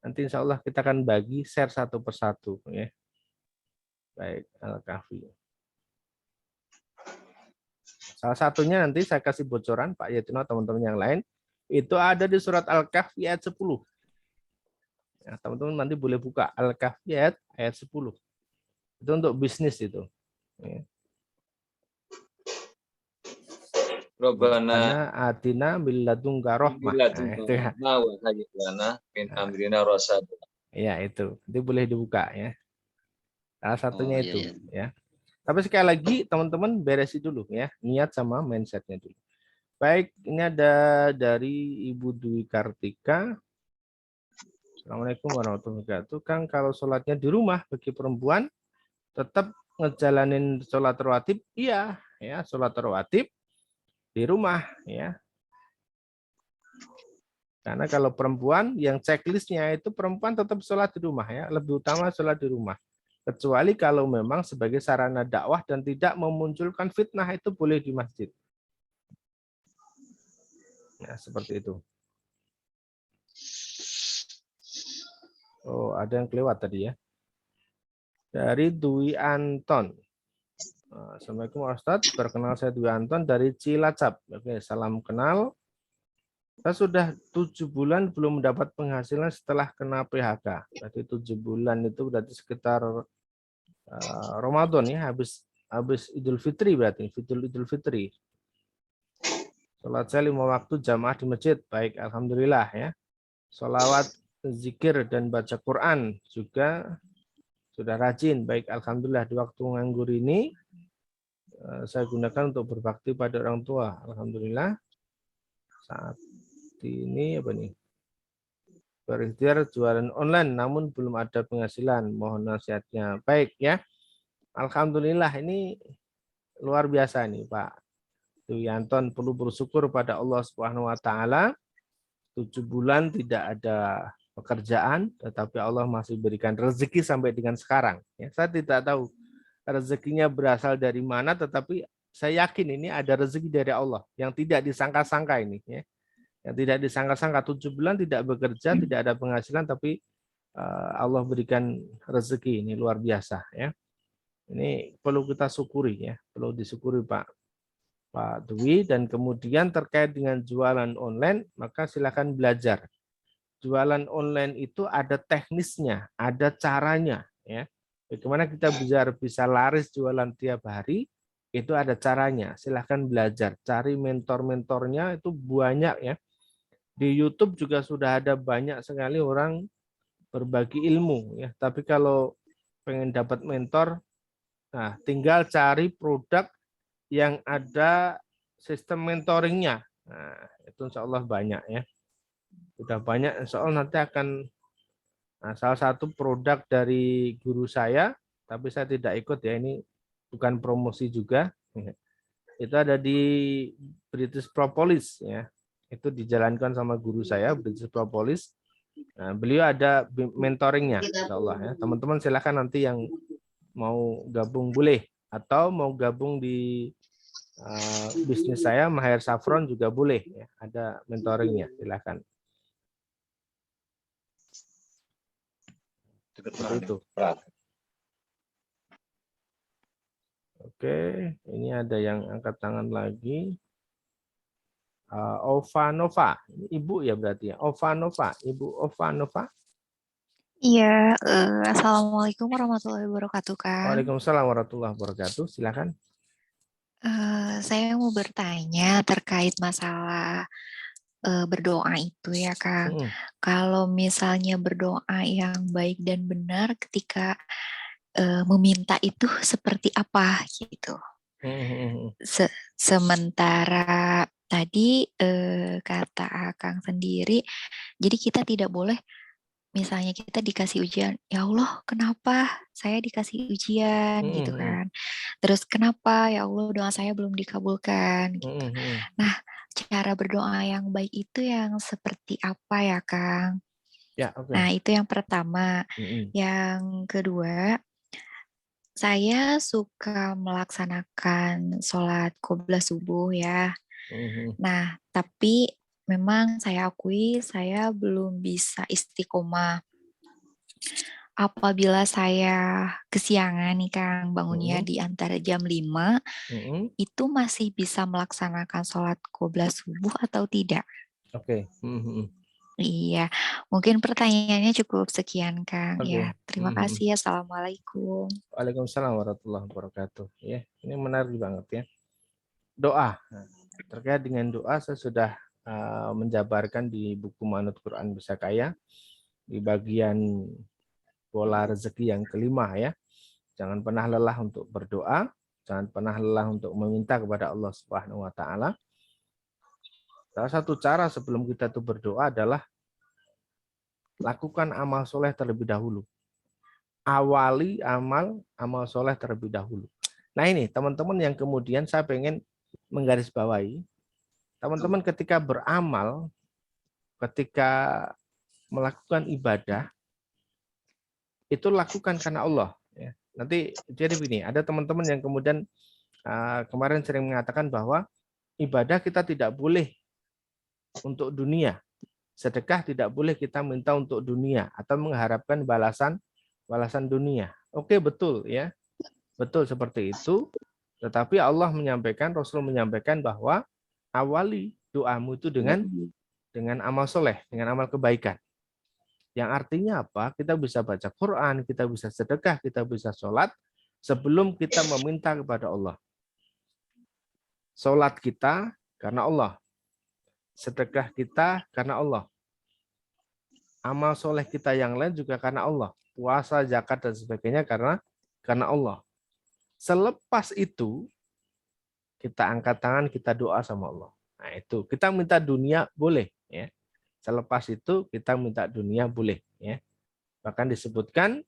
Nanti insya Allah kita akan bagi share satu persatu ya. Baik, Al-Kahfi. Salah satunya nanti saya kasih bocoran Pak Yatino, teman-teman yang lain, itu ada di surat Al-Kahfi ayat 10. Ya, teman-teman nanti boleh buka Al-Kahfi ayat 10. Itu untuk bisnis itu. Ya. Rabbana atina bil ladunka rahmah. Nah, itu ya. Ya, itu. Itu boleh dibuka ya. Salah satunya itu ya. Tapi sekali lagi teman-teman beresi dulu ya, niat sama mindsetnya dulu. Baik, ini ada dari Ibu Dwi Kartika. Assalamualaikum warahmatullahi wabarakatuh. Kang, kalau sholatnya di rumah bagi perempuan tetap ngejalanin sholat rawatib? Iya, ya, sholat rawatib di rumah ya. Karena kalau perempuan yang checklistnya itu perempuan tetap sholat di rumah ya, lebih utama sholat di rumah. Kecuali kalau memang sebagai sarana dakwah dan tidak memunculkan fitnah, itu boleh di masjid. Ya, seperti itu. Oh, ada yang kelewat tadi ya. Dari Dwi Anton. Assalamualaikum Ustadz, perkenal saya Dwi Anton dari Cilacap. Oke, salam kenal. Saya sudah 7 bulan belum mendapat penghasilan setelah kena PHK. Berarti 7 bulan itu berarti sekitar Ramadan ya, habis Idul Fitri berarti, Idul Fitri. Sholat saya 5 waktu jamaah di masjid, baik alhamdulillah ya. Sholawat, zikir dan baca Quran juga sudah rajin, baik alhamdulillah. Di waktu nganggur ini saya gunakan untuk berbakti pada orang tua, alhamdulillah. Saat ini apa nih? Berikhtiar jualan online namun belum ada penghasilan, mohon nasihatnya. Baik ya, alhamdulillah ini luar biasa nih Pak Duyanton, perlu bersyukur pada Allah Subhanahu wa taala. 7 bulan tidak ada pekerjaan, tetapi Allah masih berikan rezeki sampai dengan sekarang. Ya, saya tidak tahu rezekinya berasal dari mana, tetapi saya yakin ini ada rezeki dari Allah yang tidak disangka-sangka ini. Ya. Yang tidak disangka-sangka, 7 bulan tidak bekerja, tidak ada penghasilan, tapi Allah berikan rezeki, ini luar biasa. Ya. Ini perlu kita syukuri, ya, perlu disyukuri Pak Dwi. Dan kemudian terkait dengan jualan online, maka silakan belajar. Jualan online itu ada teknisnya, ada caranya. Ya. Bagaimana kita bisa laris jualan tiap hari, itu ada caranya. Silahkan belajar, cari mentor-mentornya, itu banyak ya. Di YouTube juga sudah ada banyak sekali orang berbagi ilmu ya. Tapi kalau pengen dapat mentor, nah tinggal cari produk yang ada sistem mentoringnya. Nah, itu insya Allah banyak ya. Sudah banyak, insya Allah nanti akan salah satu produk dari guru saya, tapi saya tidak ikut ya, ini bukan promosi juga. Itu ada di British Propolis ya. Itu dijalankan sama guru saya, British Propolis. Nah, beliau ada mentoringnya, insya Allah ya. Teman-teman silakan nanti yang mau gabung boleh, atau mau gabung di bisnis saya Mahir Saffron juga boleh ya. Ada mentoringnya, silakan. Seperti itu. Oke, ini ada yang angkat tangan lagi. Ova Nova, Ibu ya berarti ya. Ova Nova, Ibu Ova Nova. Iya, Assalamualaikum warahmatullahi wabarakatuh, Kang. Waalaikumsalam warahmatullahi wabarakatuh. Silakan. Saya mau bertanya terkait masalah berdoa itu ya, Kang. Kalau misalnya berdoa yang baik dan benar ketika meminta itu seperti apa gitu. Sementara tadi kata Kang sendiri, jadi kita tidak boleh, misalnya kita dikasih ujian, ya Allah kenapa saya dikasih ujian gitu kan. Terus kenapa ya Allah doa saya belum dikabulkan gitu. Nah, cara berdoa yang baik itu yang seperti apa ya Kang? Ya, okay. Nah itu yang pertama. Yang kedua, saya suka melaksanakan sholat qobliyah subuh ya. Nah, tapi memang saya akui saya belum bisa istiqomah. Apabila saya kesiangan nih Kang, bangunnya di antara jam 5, itu masih bisa melaksanakan sholat qobliyah subuh atau tidak? Oke. Iya, mungkin pertanyaannya cukup sekian Kang. Okay. Ya, terima kasih. Assalamualaikum. Waalaikumsalam warahmatullahi wabarakatuh. Ya, ini menarik banget ya. Doa. Terkait dengan doa, saya sudah menjabarkan di buku Manut Quran Bisa Kaya di bagian pola rezeki yang kelima ya. Jangan pernah lelah untuk berdoa, jangan pernah lelah untuk meminta kepada Allah Subhanahu wa taala. Salah satu cara sebelum kita tuh berdoa adalah lakukan amal soleh terlebih dahulu. Awali amal soleh terlebih dahulu. Nah ini teman-teman yang kemudian saya pengen menggarisbawahi, teman-teman ketika beramal, ketika melakukan ibadah, itu lakukan karena Allah. Ya. Nanti jadi begini, ada teman-teman yang kemudian kemarin sering mengatakan bahwa ibadah kita tidak boleh untuk dunia, sedekah tidak boleh kita minta untuk dunia atau mengharapkan balasan dunia. Oke, betul ya, betul seperti itu. Tetapi Allah menyampaikan, Rasul menyampaikan bahwa awali doamu itu dengan dengan amal soleh, dengan amal kebaikan. Yang artinya apa? Kita bisa baca Quran, kita bisa sedekah, kita bisa sholat sebelum kita meminta kepada Allah. Sholat kita karena Allah. Sedekah kita karena Allah. Amal soleh kita yang lain juga karena Allah. Puasa, zakat, dan sebagainya karena Allah. Selepas itu, kita angkat tangan, kita doa sama Allah. Nah itu, kita minta dunia boleh. Ya. Selepas itu, kita minta dunia boleh. Ya. Bahkan disebutkan,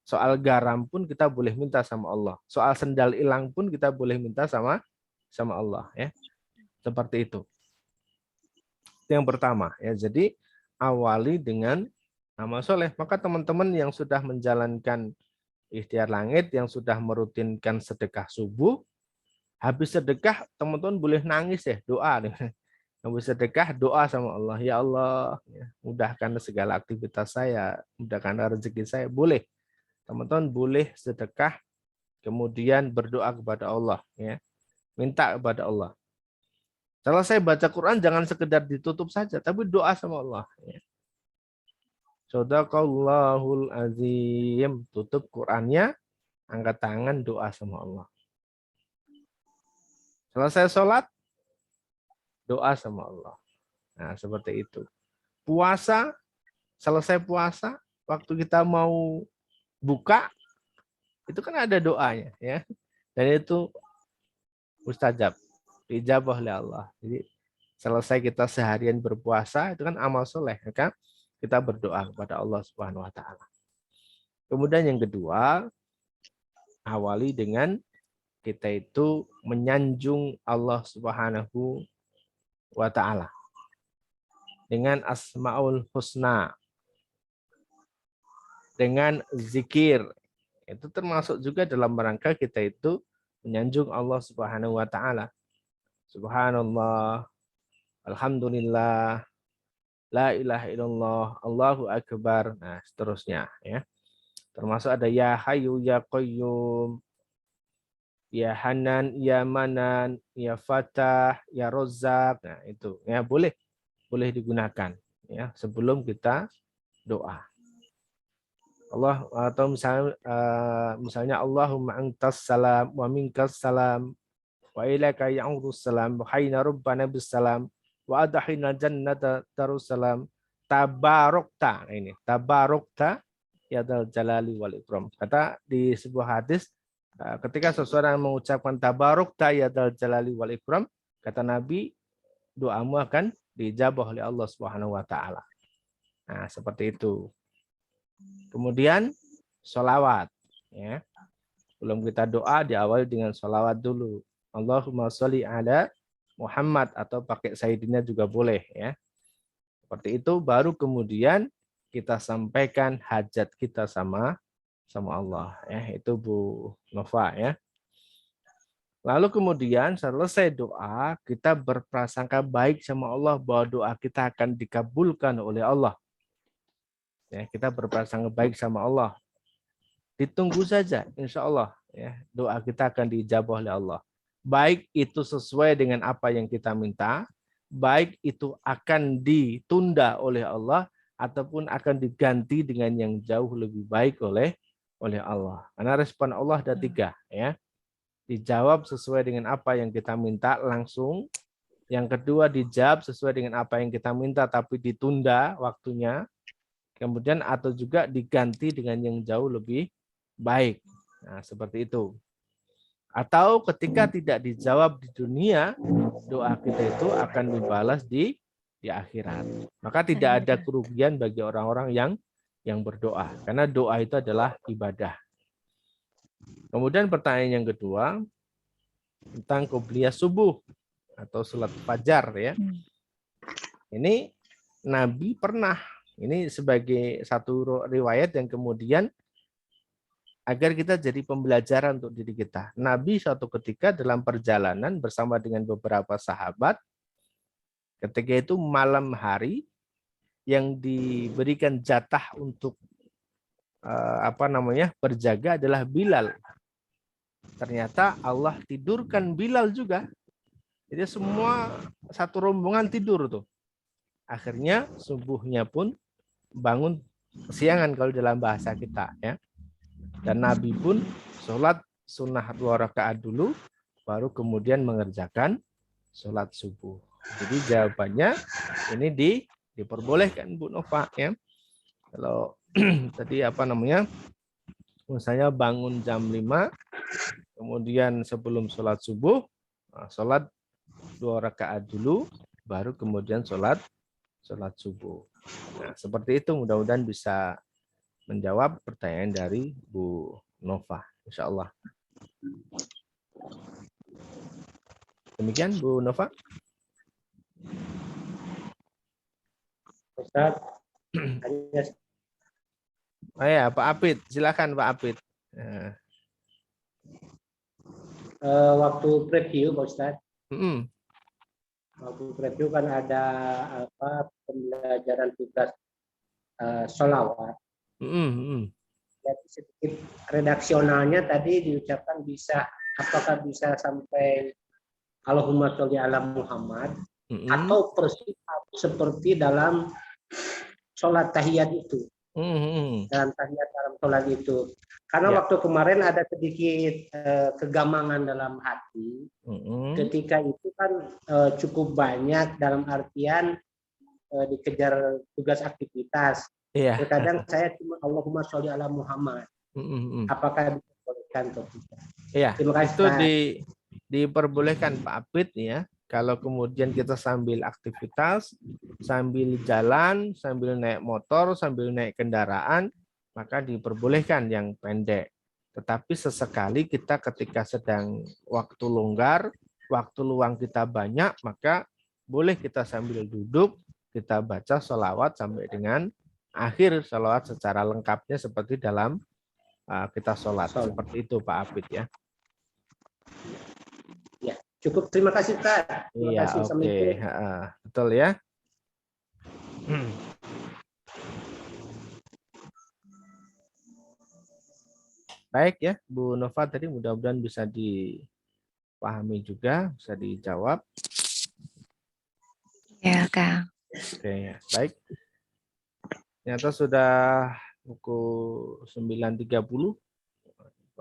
soal garam pun kita boleh minta sama Allah. Soal sendal hilang pun kita boleh minta sama Allah. Ya. Seperti itu. Itu yang pertama. Ya. Jadi, awali dengan amal soleh. Maka teman-teman yang sudah menjalankan ikhtiar langit, yang sudah merutinkan sedekah subuh, habis sedekah teman-teman boleh nangis ya, doa. Habis sedekah doa sama Allah, ya Allah, ya, mudahkan segala aktivitas saya, mudahkan rezeki saya, boleh. Teman-teman boleh sedekah, kemudian berdoa kepada Allah, ya, minta kepada Allah. Selesai baca Quran jangan sekedar ditutup saja, tapi doa sama Allah. Ya. Shadaqallahul azim. Tutup Qurannya, angkat tangan, doa sama Allah. Selesai sholat, doa sama Allah. Nah, seperti itu. Puasa, selesai puasa, waktu kita mau buka, itu kan ada doanya. Ya. Dan itu mustajab, dijabah oleh Allah. Jadi selesai kita seharian berpuasa, itu kan amal soleh. Kan? Kita berdoa kepada Allah Subhanahu wa Ta'ala. Kemudian yang kedua, awali dengan kita itu menyanjung Allah Subhanahu wa Ta'ala dengan Asmaul Husna, dengan zikir. Itu termasuk juga dalam rangka kita itu menyanjung Allah Subhanahu wa Ta'ala. Subhanallah, alhamdulillah, la ilaha illallah, Allahu akbar. Nah, seterusnya ya. Termasuk ada ya hayyu ya qayyum, ya hanan, ya manan, ya fatah, ya rozak. Nah, itu ya boleh digunakan ya sebelum kita doa. Allah atau misalnya Allahumma antas salam wa minkas salam wa ilaika ya'udus salam wa hayna rabbana bis salam wa adkhilna jannata darussalam tabarokta. Nah, ini tabarokta ya dzal jalali wal ikram. Kata di sebuah hadis, ketika seseorang mengucapkan tabarokta ya dzal jalali wal ikram, kata Nabi, doamu akan dijabah oleh Allah Subhanahu wa Ta'ala. Nah, seperti itu. Kemudian sholawat. Ya. Belum kita doa, diawali dengan sholawat dulu. Allahumma sholli ala Muhammad, atau pakai Sayyidina juga boleh. Ya. Seperti itu, baru kemudian kita sampaikan hajat kita sama Allah. Ya. Itu Bu Nova. Ya. Lalu kemudian selesai doa, kita berprasangka baik sama Allah bahwa doa kita akan dikabulkan oleh Allah. Ya, kita berprasangka baik sama Allah. Ditunggu saja, insya Allah. Ya, doa kita akan dijabah oleh Allah. Baik itu sesuai dengan apa yang kita minta, baik itu akan ditunda oleh Allah, ataupun akan diganti dengan yang jauh lebih baik oleh Allah. Karena respon Allah ada 3. Ya. Dijawab sesuai dengan apa yang kita minta langsung. Yang kedua, dijawab sesuai dengan apa yang kita minta tapi ditunda waktunya. Kemudian atau juga diganti dengan yang jauh lebih baik. Nah, seperti itu. Atau ketika tidak dijawab di dunia, doa kita itu akan dibalas di akhirat. Maka tidak ada kerugian bagi orang-orang yang berdoa. Karena doa itu adalah ibadah. Kemudian pertanyaan yang kedua tentang qobliyah subuh atau salat fajar ya. Ini Nabi pernah, ini sebagai satu riwayat yang kemudian agar kita jadi pembelajaran untuk diri kita. Nabi suatu ketika dalam perjalanan bersama dengan beberapa sahabat, ketika itu malam hari yang diberikan jatah untuk berjaga adalah Bilal. Ternyata Allah tidurkan Bilal juga. Jadi semua satu rombongan tidur tuh. Akhirnya subuhnya pun bangun kesiangan kalau dalam bahasa kita ya. Dan Nabi pun sholat sunnah 2 rakaat dulu, baru kemudian mengerjakan sholat subuh. Jadi jawabannya ini diperbolehkan Bu Nova ya. Kalau tadi misalnya bangun jam 5, kemudian sebelum sholat subuh, sholat 2 rakaat dulu, baru kemudian sholat subuh. Nah, seperti itu mudah-mudahan bisa menjawab pertanyaan dari Bu Nova, insya Allah. Demikian Bu Nova. Ustaz, Ya, Pak Apit, silakan Pak Apit. waktu preview Pak Ustaz, Mm-mm. waktu preview kan ada pembelajaran tugas sholawat. Jadi sedikit redaksionalnya tadi diucapkan apakah bisa sampai Allahumma sholli ala Muhammad atau persis seperti dalam sholat tahiyat itu. Dalam tahiyat dalam sholat itu. Karena waktu kemarin ada sedikit kegamangan dalam hati. Ketika itu kan cukup banyak dalam artian dikejar tugas aktivitas. Terkadang saya cuma Allahumma sholli ala Muhammad. Apakah diperbolehkan atau tidak? Iya, Terima kasih. itu diperbolehkan Pak Apit ya. Kalau kemudian kita sambil aktivitas, sambil jalan, sambil naik motor, sambil naik kendaraan, maka diperbolehkan yang pendek. Tetapi sesekali kita ketika sedang waktu longgar, waktu luang kita banyak, maka boleh kita sambil duduk, kita baca sholawat sampai dengan akhir sholawat secara lengkapnya seperti dalam kita sholat. Seperti itu Pak Apit ya. Cukup, terima kasih Pak. Iya, oke. Betul ya. Baik ya, Bu Nova tadi mudah-mudahan bisa dipahami juga, bisa dijawab. Ya, Kang. Oke, baik. Ternyata sudah pukul 9.30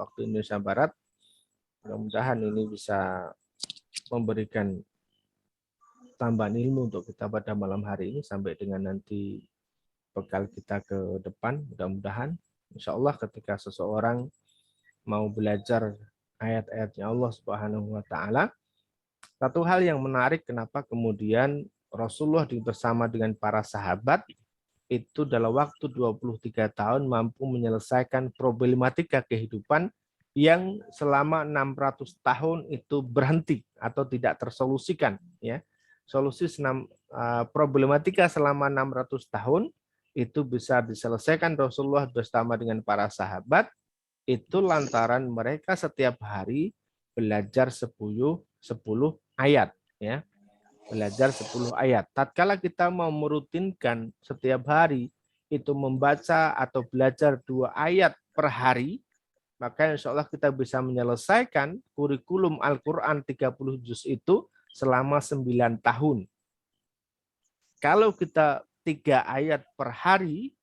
waktu Indonesia Barat. Mudah-mudahan ini bisa memberikan tambahan ilmu untuk kita pada malam hari ini sampai dengan nanti bekal kita ke depan. Mudah-mudahan insya Allah ketika seseorang mau belajar ayat-ayatnya Allah Subhanahu wa taala, satu hal yang menarik kenapa kemudian Rasulullah bersama dengan para sahabat itu dalam waktu 23 tahun mampu menyelesaikan problematika kehidupan yang selama 600 tahun itu berhenti atau tidak tersolusikan ya. Solusi problematika selama 600 tahun itu bisa diselesaikan Rasulullah bersama dengan para sahabat itu lantaran mereka setiap hari belajar 10 ayat ya. Belajar 10 ayat. Tatkala kita mau merutinkan setiap hari itu membaca atau belajar 2 ayat per hari, maka insya Allah kita bisa menyelesaikan kurikulum Al-Quran 30 juz itu selama 9 tahun. Kalau kita 3 ayat per hari,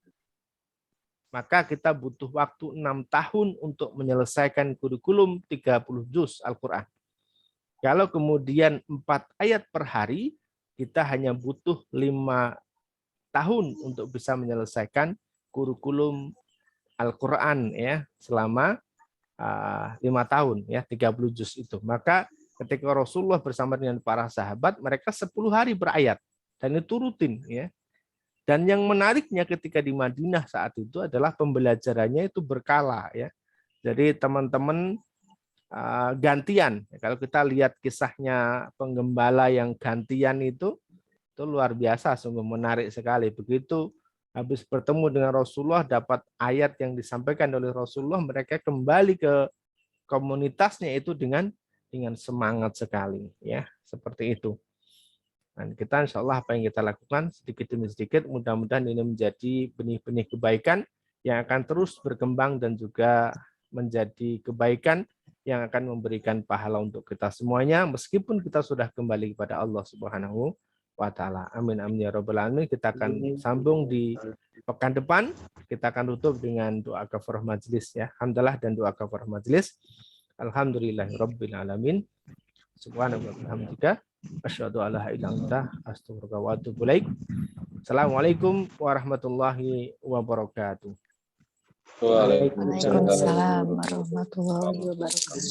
maka kita butuh waktu 6 tahun untuk menyelesaikan kurikulum 30 juz Al-Quran. Kalau kemudian 4 ayat per hari, kita hanya butuh 5 tahun untuk bisa menyelesaikan kurikulum Al-Quran ya selama 5 tahun ya 30 juz itu. Maka ketika Rasulullah bersama dengan para sahabat mereka 10 hari berayat dan itu rutin ya. Dan yang menariknya ketika di Madinah saat itu adalah pembelajarannya itu berkala ya. Jadi teman-teman gantian. Kalau kita lihat kisahnya penggembala yang gantian itu luar biasa, sungguh menarik sekali. Begitu habis bertemu dengan Rasulullah, dapat ayat yang disampaikan oleh Rasulullah, mereka kembali ke komunitasnya itu dengan semangat sekali, ya seperti itu. Dan kita insya Allah apa yang kita lakukan sedikit demi sedikit, mudah-mudahan ini menjadi benih-benih kebaikan yang akan terus berkembang dan juga menjadi kebaikan yang akan memberikan pahala untuk kita semuanya, meskipun kita sudah kembali kepada Allah Subhanahu wa taala. Amin amin ya rabbal alamin. Kita akan sambung di pekan depan. Kita akan tutup dengan doa kafaraah majelis ya. Hamdalah dan doa kafaraah majelis. Alhamdulillahirabbil alamin. Subhanallah wa bihamdika asyhadu an la ilaha illa anta astaghfiruka wa atubu ilaik. Assalamualaikum warahmatullahi wabarakatuh. Waalaikumsalam. Waalaikumsalam warahmatullahi wabarakatuh.